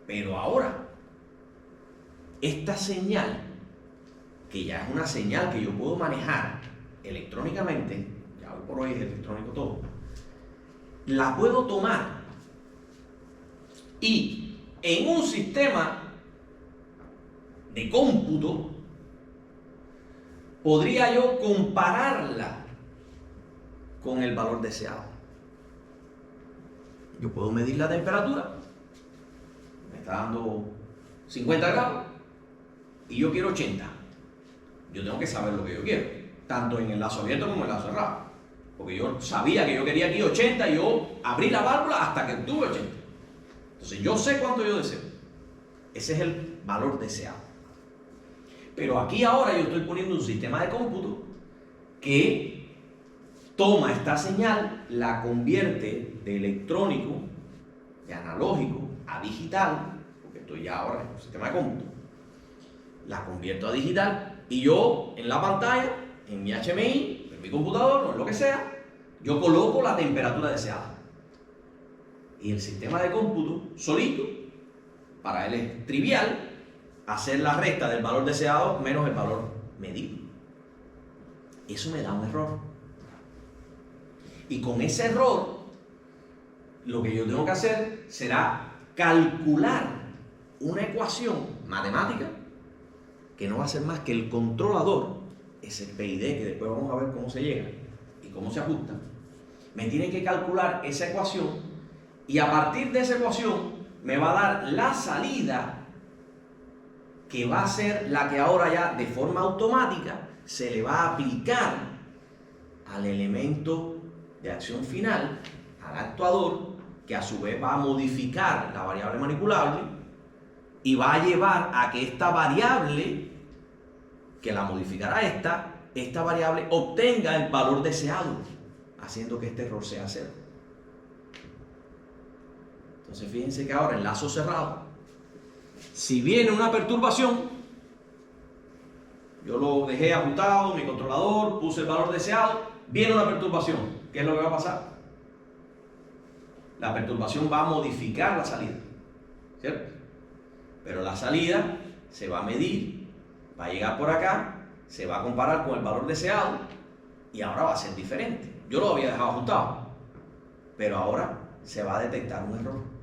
Pero ahora, esta señal, que ya es una señal que yo puedo manejar electrónicamente, ya hoy por hoy es electrónico todo, la puedo tomar y en un sistema de cómputo podría yo compararla con el valor deseado. Yo puedo medir la temperatura, me está dando 50 grados y yo quiero 80. Yo tengo que saber lo que yo quiero, tanto en el lazo abierto como en el lazo cerrado, porque yo sabía que yo quería aquí 80 y yo abrí la válvula hasta que tuve 80. Entonces yo sé cuánto yo deseo. Ese es el valor deseado. Pero aquí ahora yo estoy poniendo un sistema de cómputo que toma esta señal, la convierte de electrónico, de analógico a digital, porque estoy ya ahora en un sistema de cómputo, la convierto a digital y yo en la pantalla, en mi HMI, en mi computador o en lo que sea, yo coloco la temperatura deseada. Y el sistema de cómputo solito, para él es trivial hacer la resta del valor deseado menos el valor medido. Eso me da un error. Y con ese error, lo que yo tengo que hacer será calcular una ecuación matemática que no va a ser más que el controlador, ese PID que después vamos a ver cómo se llega y cómo se ajusta, me tiene que calcular esa ecuación. Y a partir de esa ecuación me va a dar la salida que va a ser la que ahora ya de forma automática se le va a aplicar al elemento de acción final, al actuador, que a su vez va a modificar la variable manipulable y va a llevar a que esta variable, que la modificará esta variable obtenga el valor deseado, haciendo que este error sea cero. Entonces fíjense que ahora en lazo cerrado, si viene una perturbación, yo lo dejé ajustado, mi controlador, puse el valor deseado, viene una perturbación, ¿qué es lo que va a pasar? La perturbación va a modificar la salida, ¿cierto? Pero la salida se va a medir, va a llegar por acá, se va a comparar con el valor deseado y ahora va a ser diferente. Yo lo había dejado ajustado, pero ahora se va a detectar un error.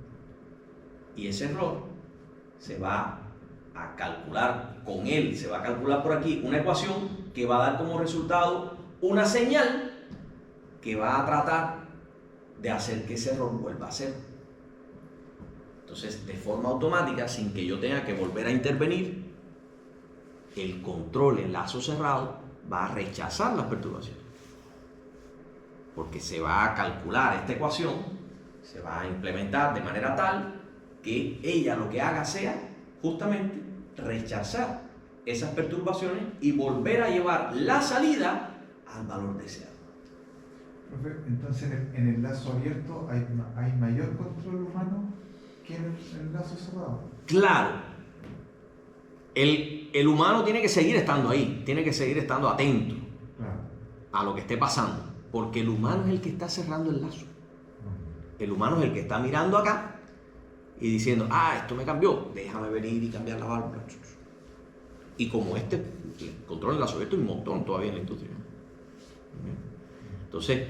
Y ese error se va a calcular con él, se va a calcular por aquí una ecuación que va a dar como resultado una señal que va a tratar de hacer que ese error vuelva a ser. Entonces, de forma automática, sin que yo tenga que volver a intervenir, el control en lazo cerrado va a rechazar las perturbaciones. Porque se va a calcular esta ecuación, se va a implementar de manera tal que ella lo que haga sea justamente rechazar esas perturbaciones y volver a llevar la salida al valor deseado. Profe, entonces en el lazo abierto hay mayor control humano que en el lazo cerrado. Claro, el humano tiene que seguir estando ahí, tiene que seguir estando atento a lo que esté pasando, porque el humano es el que está cerrando el lazo. El humano es el que está mirando acá y diciendo, esto me cambió, déjame venir y cambiar la válvula. Y como el control del lazo abierto hay un montón todavía en la industria. Entonces,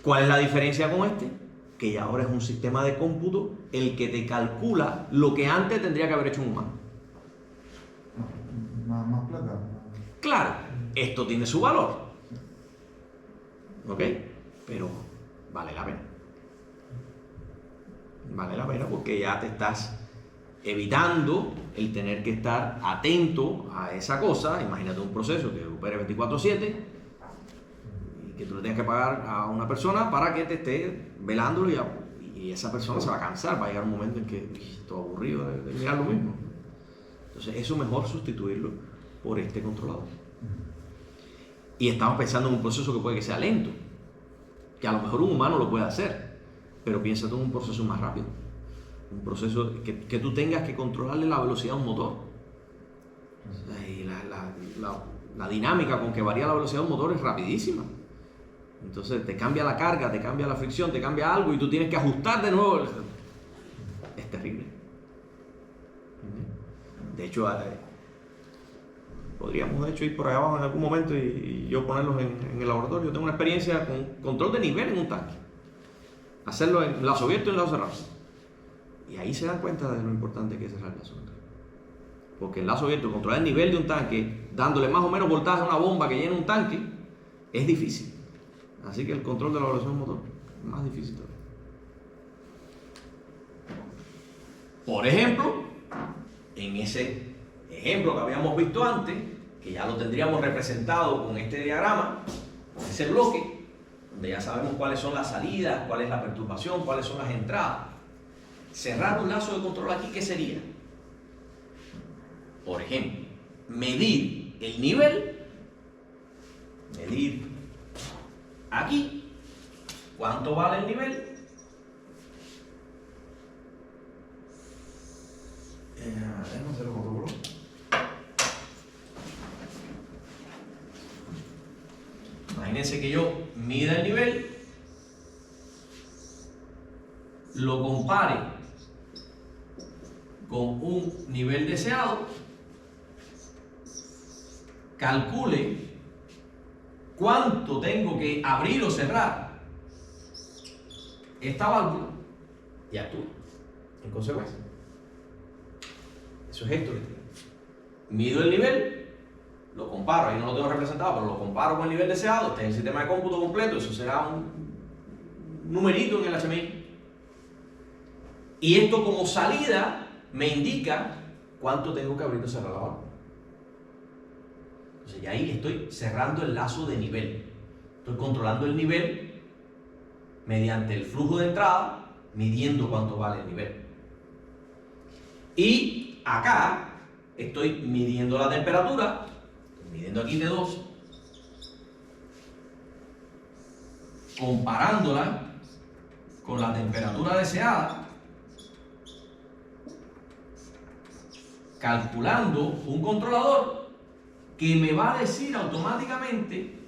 ¿cuál es la diferencia con este? Que ya ahora es un sistema de cómputo el que te calcula lo que antes tendría que haber hecho un humano. Más plata. Claro, esto tiene su valor, ¿ok? Pero vale la pena. Vale la pena porque ya te estás evitando el tener que estar atento a esa cosa. Imagínate un proceso que opere 24/7 y que tú le tengas que pagar a una persona para que te esté velándolo y esa persona se va a cansar, va a llegar un momento en que estoy aburrido de mirar lo mismo. Entonces eso es mejor sustituirlo por este controlador. Y estamos pensando en un proceso que puede que sea lento, que a lo mejor un humano lo puede hacer, pero piensa tú en un proceso más rápido, un proceso que tú tengas que controlarle la velocidad a un motor. Y la dinámica con que varía la velocidad de un motor es rapidísima. Entonces te cambia la carga, te cambia la fricción, te cambia algo y tú tienes que ajustar de nuevo. Es terrible. De hecho, podríamos de hecho ir por allá abajo en algún momento y yo ponerlos en el laboratorio. Yo tengo una experiencia con control de nivel en un tanque. Hacerlo en lazo abierto y en lazo cerrado. Y ahí se dan cuenta de lo importante que es cerrar el lazo abierto. Porque el lazo abierto, controlar el nivel de un tanque, dándole más o menos voltaje a una bomba que llena un tanque, es difícil. Así que el control de la velocidad del motor es más difícil todavía. Por ejemplo, en ese ejemplo que habíamos visto antes, que ya lo tendríamos representado con este diagrama, con ese bloque, donde ya sabemos cuáles son las salidas, cuál es la perturbación, cuáles son las entradas. Cerrar un lazo de control aquí, ¿qué sería? Por ejemplo, medir el nivel, medir aquí, ¿cuánto vale el nivel? Déjame hacerlo con otro color. Imagínense que yo mida el nivel, lo compare con un nivel deseado, calcule cuánto tengo que abrir o cerrar esta válvula y actúe en consecuencia. Eso es esto que tengo. Mido el nivel, lo comparo, ahí no lo tengo representado, pero lo comparo con el nivel deseado. Este es el sistema de cómputo completo, eso será un numerito en el HMI. Y esto como salida me indica cuánto tengo que abrir o cerrar la válvula. Entonces ya ahí estoy cerrando el lazo de nivel. Estoy controlando el nivel mediante el flujo de entrada, midiendo cuánto vale el nivel. Y acá estoy midiendo la temperatura, midiendo aquí T2, comparándola con la temperatura deseada, calculando un controlador que me va a decir automáticamente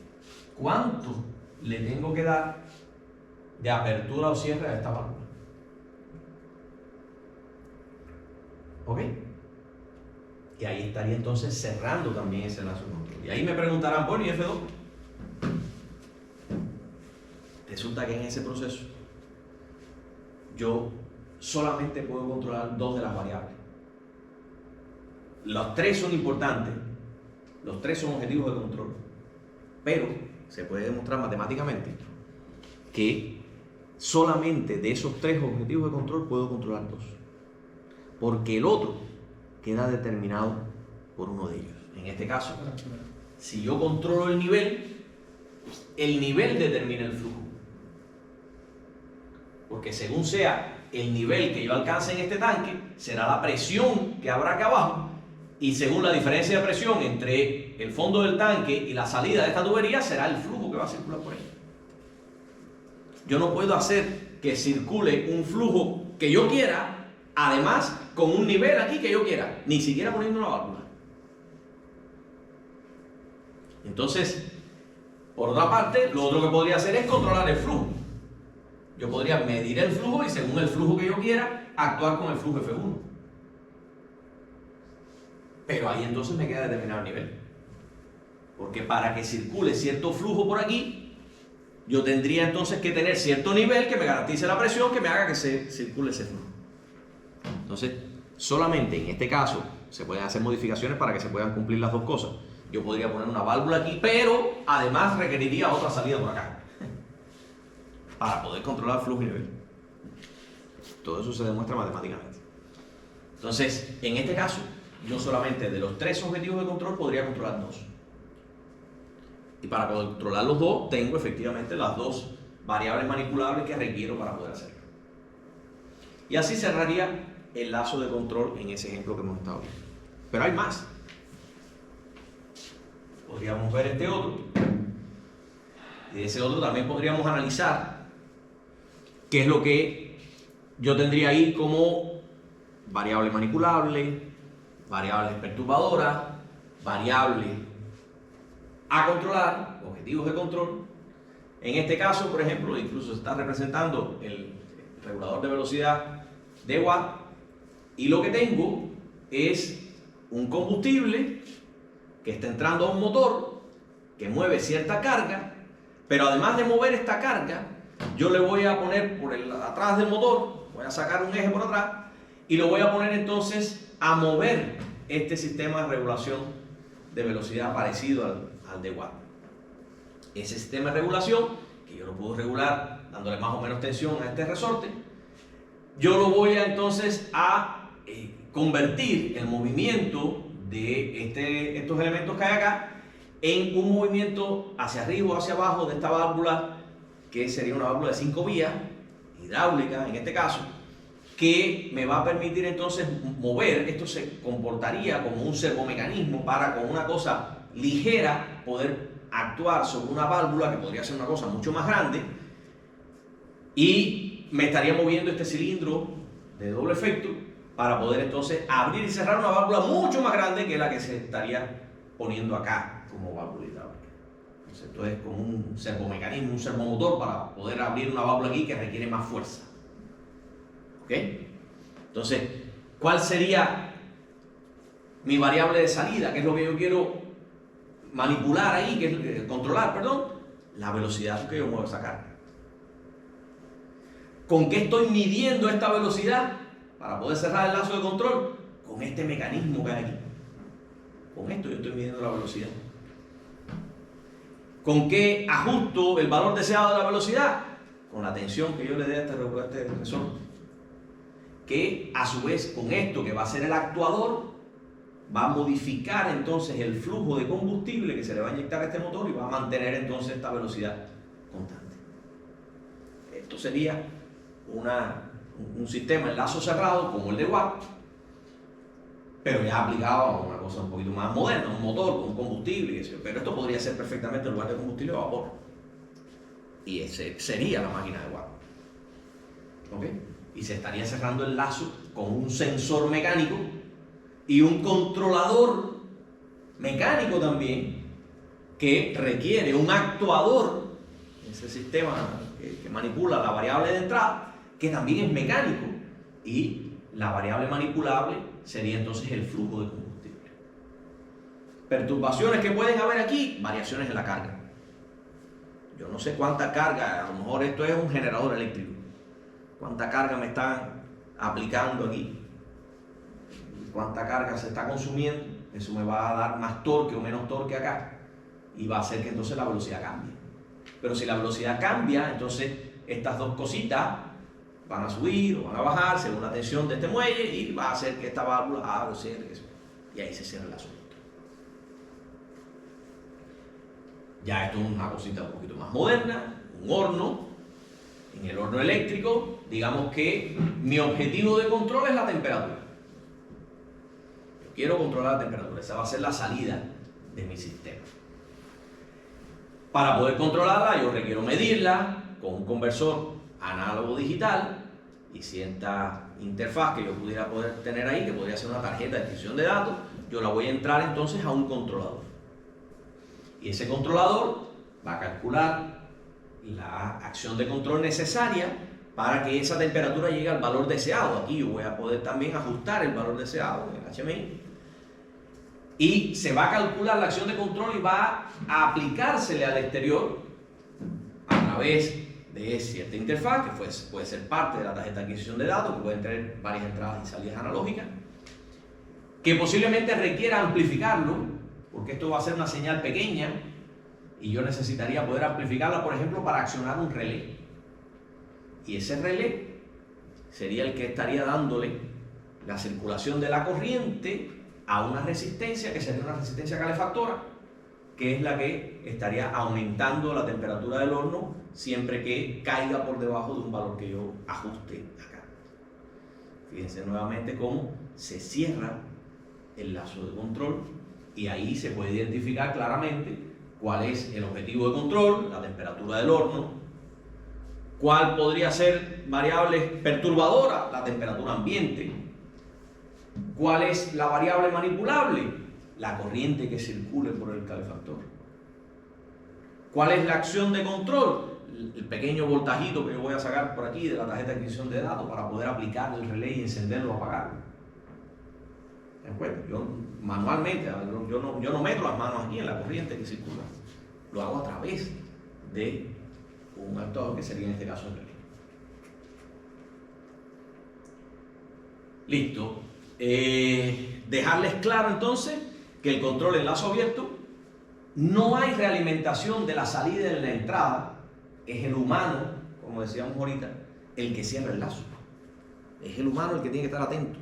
cuánto le tengo que dar de apertura o cierre a esta válvula. ¿Ok? Y ahí estaría entonces cerrando también ese lazo de control. Y ahí me preguntarán, bueno, ¿y F2? Resulta que en ese proceso yo solamente puedo controlar dos de las variables. Los tres son importantes, los tres son objetivos de control, pero se puede demostrar matemáticamente que solamente de esos tres objetivos de control puedo controlar dos, porque el otro queda determinado por uno de ellos. En este caso, si yo controlo el nivel determina el flujo, porque según sea el nivel que yo alcance en este tanque, será la presión que habrá acá abajo. Y según la diferencia de presión entre el fondo del tanque y la salida de esta tubería, será el flujo que va a circular por ahí. Yo no puedo hacer que circule un flujo que yo quiera, además con un nivel aquí que yo quiera, ni siquiera poniendo una válvula. Entonces, por otra parte, lo otro que podría hacer es controlar el flujo. Yo podría medir el flujo y según el flujo que yo quiera, actuar con el flujo F1. Pero ahí entonces me queda determinado el nivel. Porque para que circule cierto flujo por aquí, yo tendría entonces que tener cierto nivel que me garantice la presión, que me haga que se circule ese flujo. Entonces, solamente en este caso se pueden hacer modificaciones para que se puedan cumplir las dos cosas. Yo podría poner una válvula aquí, pero además requeriría otra salida por acá para poder controlar flujo y nivel. Todo eso se demuestra matemáticamente. Entonces, en este caso, yo solamente de los tres objetivos de control podría controlar dos. Y para controlar los dos, tengo efectivamente las dos variables manipulables que requiero para poder hacerlo. Y así cerraría el lazo de control en ese ejemplo que hemos estado viendo. Pero hay más. Podríamos ver este otro. Y de ese otro también podríamos analizar qué es lo que yo tendría ahí como variable manipulable, variables perturbadoras, variables a controlar, objetivos de control. En este caso, por ejemplo, incluso se está representando el regulador de velocidad de Watt, y lo que tengo es un combustible que está entrando a un motor que mueve cierta carga, pero además de mover esta carga, yo le voy a poner por atrás del motor, voy a sacar un eje por atrás y lo voy a poner entonces a mover este sistema de regulación de velocidad parecido al de Watt. Ese sistema de regulación, que yo lo puedo regular dándole más o menos tensión a este resorte, yo lo voy a entonces a convertir el movimiento de estos elementos que hay acá en un movimiento hacia arriba o hacia abajo de esta válvula, que sería una válvula de 5 vías, hidráulica en este caso, que me va a permitir entonces mover. Esto se comportaría como un servomecanismo para, con una cosa ligera, poder actuar sobre una válvula que podría ser una cosa mucho más grande, y me estaría moviendo este cilindro de doble efecto para poder entonces abrir y cerrar una válvula mucho más grande que la que se estaría poniendo acá como válvula hidráulica. Entonces, esto es como un servomecanismo, un servomotor para poder abrir una válvula aquí que requiere más fuerza. ¿Ok? Entonces, ¿cuál sería mi variable de salida? ¿Qué es lo que yo quiero manipular ahí? ¿Qué es, controlar, perdón? La velocidad que yo muevo esa carga. ¿Con qué estoy midiendo esta velocidad? Para poder cerrar el lazo de control, con este mecanismo que hay aquí. Con esto yo estoy midiendo la velocidad. ¿Con qué ajusto el valor deseado de la velocidad? Con la tensión que yo le dé a este resorte. Que a su vez, con esto que va a ser el actuador, va a modificar entonces el flujo de combustible que se le va a inyectar a este motor y va a mantener entonces esta velocidad constante. Esto sería un sistema en lazo cerrado como el de Watt, pero ya aplicado a una cosa un poquito más moderna, un motor con un combustible, pero esto podría ser perfectamente en lugar de combustible a vapor, y ese sería la máquina de Watt. ¿Ok? Y se estaría cerrando el lazo con un sensor mecánico y un controlador mecánico también, que requiere un actuador, ese sistema que manipula la variable de entrada, que también es mecánico, y la variable manipulable sería entonces el flujo de combustible. Perturbaciones que pueden haber aquí, variaciones en la carga. Yo no sé cuánta carga, a lo mejor esto es un generador eléctrico. ¿Cuánta carga me están aplicando aquí? ¿Cuánta carga se está consumiendo? Eso me va a dar más torque o menos torque acá, y va a hacer que entonces la velocidad cambie. Pero si la velocidad cambia, entonces estas dos cositas van a subir o van a bajar según la tensión de este muelle, y va a hacer que esta válvula abra o cierre, y ahí se cierra el asunto. Ya esto es una cosita un poquito más moderna, un horno. En el horno eléctrico, digamos que mi objetivo de control es la temperatura. Yo quiero controlar la temperatura, esa va a ser la salida de mi sistema. Para poder controlarla, yo requiero medirla con un conversor análogo digital y cierta interfaz que yo pudiera poder tener ahí, que podría ser una tarjeta de adquisición de datos. Yo la voy a entrar entonces a un controlador, y ese controlador va a calcular la acción de control necesaria para que esa temperatura llegue al valor deseado. Aquí yo voy a poder también ajustar el valor deseado en el HMI, y se va a calcular la acción de control y va a aplicársele al exterior a través de cierta interfaz que puede ser parte de la tarjeta de adquisición de datos, que puede tener varias entradas y salidas analógicas, que posiblemente requiera amplificarlo, porque esto va a ser una señal pequeña y yo necesitaría poder amplificarla, por ejemplo, para accionar un relé. Y ese relé sería el que estaría dándole la circulación de la corriente a una resistencia, que sería una resistencia calefactora, que es la que estaría aumentando la temperatura del horno siempre que caiga por debajo de un valor que yo ajuste acá. Fíjense nuevamente cómo se cierra el lazo de control, y ahí se puede identificar claramente cuál es el objetivo de control, la temperatura del horno, cuál podría ser variable perturbadora, la temperatura ambiente, cuál es la variable manipulable, la corriente que circule por el calefactor, cuál es la acción de control, el pequeño voltajito que yo voy a sacar por aquí de la tarjeta de adquisición de datos para poder aplicar el relé y encenderlo o apagarlo. ¿De acuerdo? Yo manualmente, yo no meto las manos aquí en la corriente que circula, lo hago a través de un actuador que sería en este caso el relé. Listo. Dejarles claro entonces que el control en lazo abierto no hay realimentación de la salida y de la entrada. Es el humano, como decíamos ahorita, el que cierra el lazo. Es el humano el que tiene que estar atento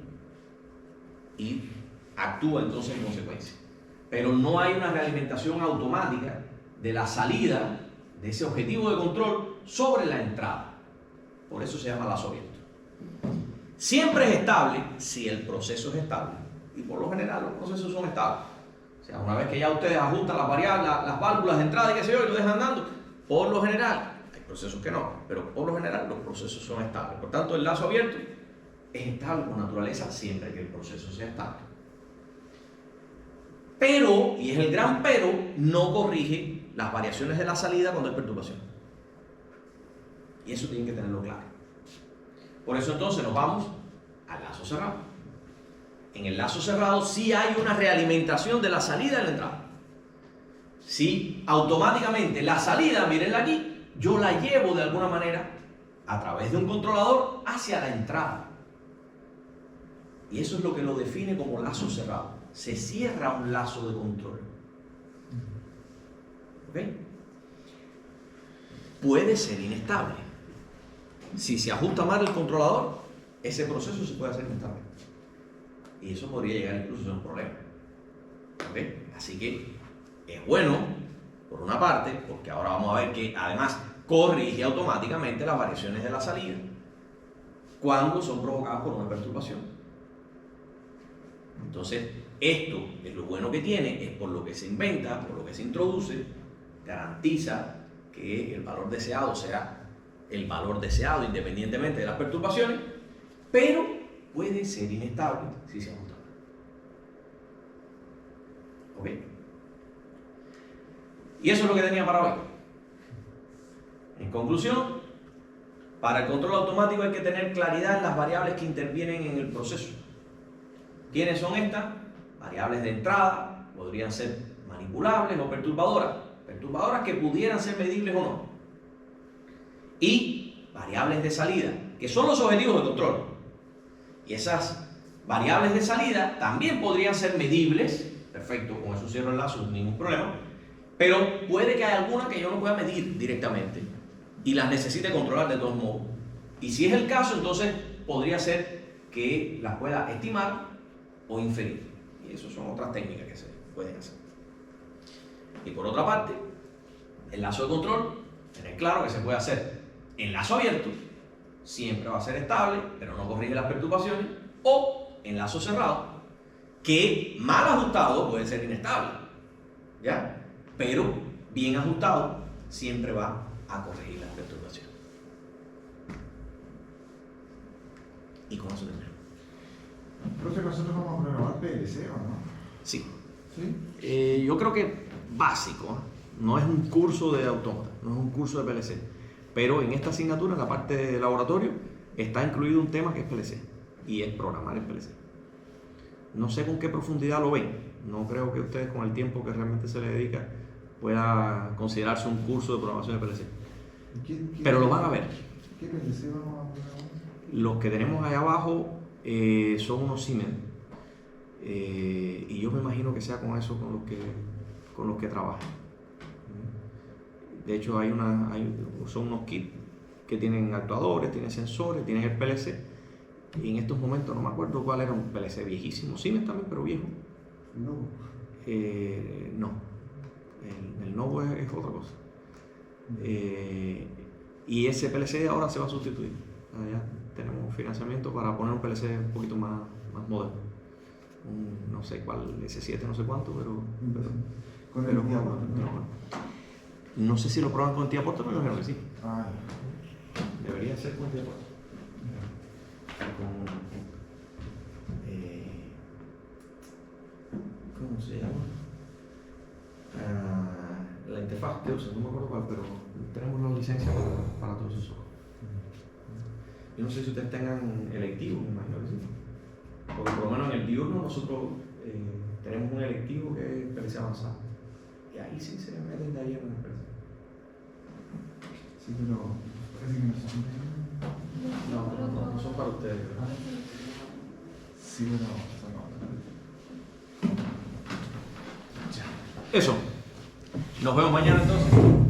y actúa entonces en consecuencia. Pero no hay una realimentación automática de la salida de ese objetivo de control sobre la entrada. Por eso se llama lazo abierto. Siempre es estable si el proceso es estable. Y por lo general los procesos son estables. O sea, una vez que ya ustedes ajustan las variables, las válvulas de entrada y qué sé yo, y lo dejan andando, por lo general, hay procesos que no, pero por lo general los procesos son estables. Por tanto, el lazo abierto es estable por naturaleza siempre que el proceso sea estable. Pero, y es el gran pero, no corrige las variaciones de la salida cuando hay perturbación. Y eso tienen que tenerlo claro. Por eso entonces nos vamos al lazo cerrado. En el lazo cerrado sí hay una realimentación de la salida y la entrada. Sí, automáticamente la salida, mírenla aquí, yo la llevo de alguna manera a través de un controlador hacia la entrada. Y eso es lo que lo define como lazo cerrado. Se cierra un lazo de control. ¿Ok? Puede ser inestable. Si se ajusta mal el controlador, ese proceso se puede hacer inestable. Y eso podría llegar incluso a ser un problema. ¿Ok? Así que es bueno, por una parte, porque ahora vamos a ver que además corrige automáticamente las variaciones de la salida cuando son provocadas por una perturbación. Entonces, esto es lo bueno que tiene, es por lo que se inventa, por lo que se introduce, garantiza que el valor deseado sea el valor deseado independientemente de las perturbaciones, pero puede ser inestable si se ajusta. ¿Ok? Y eso es lo que tenía para hoy. En conclusión, para el control automático hay que tener claridad en las variables que intervienen en el proceso. ¿Quiénes son estas? Variables de entrada, podrían ser manipulables o perturbadoras. Perturbadoras que pudieran ser medibles o no. Y variables de salida, que son los objetivos de control. Y esas variables de salida también podrían ser medibles. Perfecto, con eso cierro el lazo, ningún problema. Pero puede que haya alguna que yo no pueda medir directamente y las necesite controlar de todos modos. Y si es el caso, entonces podría ser que las pueda estimar o inferir. Y eso son otras técnicas que se pueden hacer. Y por otra parte, el lazo de control, tener claro que se puede hacer en lazo abierto, siempre va a ser estable, pero no corrige las perturbaciones, o en lazo cerrado, que mal ajustado puede ser inestable, ¿ya? Pero bien ajustado siempre va a corregir las perturbaciones. Y con eso termino. Profe, nosotros vamos a programar PLC, ¿o no? Sí. ¿Sí? Yo creo que básico, no es un curso de autómata, no es un curso de PLC, pero en esta asignatura, en la parte de laboratorio, está incluido un tema que es PLC, y es programar el PLC. No sé con qué profundidad lo ven, no creo que ustedes con el tiempo que realmente se le dedica pueda considerarse un curso de programación de PLC, pero lo van a ver. ¿Qué PLC vamos a programar? Los que tenemos allá abajo son unos Siemens, y yo me imagino que sea con eso con los que trabajan. De hecho son unos kits que tienen actuadores, tienen sensores, tienen el PLC, y en estos momentos no me acuerdo cuál era, un PLC viejísimo, Siemens también, pero viejo. No. No, el Novo es otra cosa. Y ese PLC ahora se va a sustituir. Ya tenemos financiamiento para poner un PLC un poquito más moderno. no sé cuál, S7, no sé cuánto, pero Con el pero diablo, no sé si lo prueban con Tiaporta, pero creo que sí. Ah, Debería ser con Tiaporta. ¿Cómo se llama? La interfaz que usa, no me acuerdo cuál, pero tenemos la licencia para todos esos. Yo no sé si ustedes tengan electivo, me imagino que sí. Porque por lo menos en el diurno nosotros tenemos un electivo que es experiencia avanzada. Y ahí sí se meten de ahí en la empresa. sí, pero parece que no son. No son para ustedes. Sí, pero no. Eso. Nos vemos mañana entonces.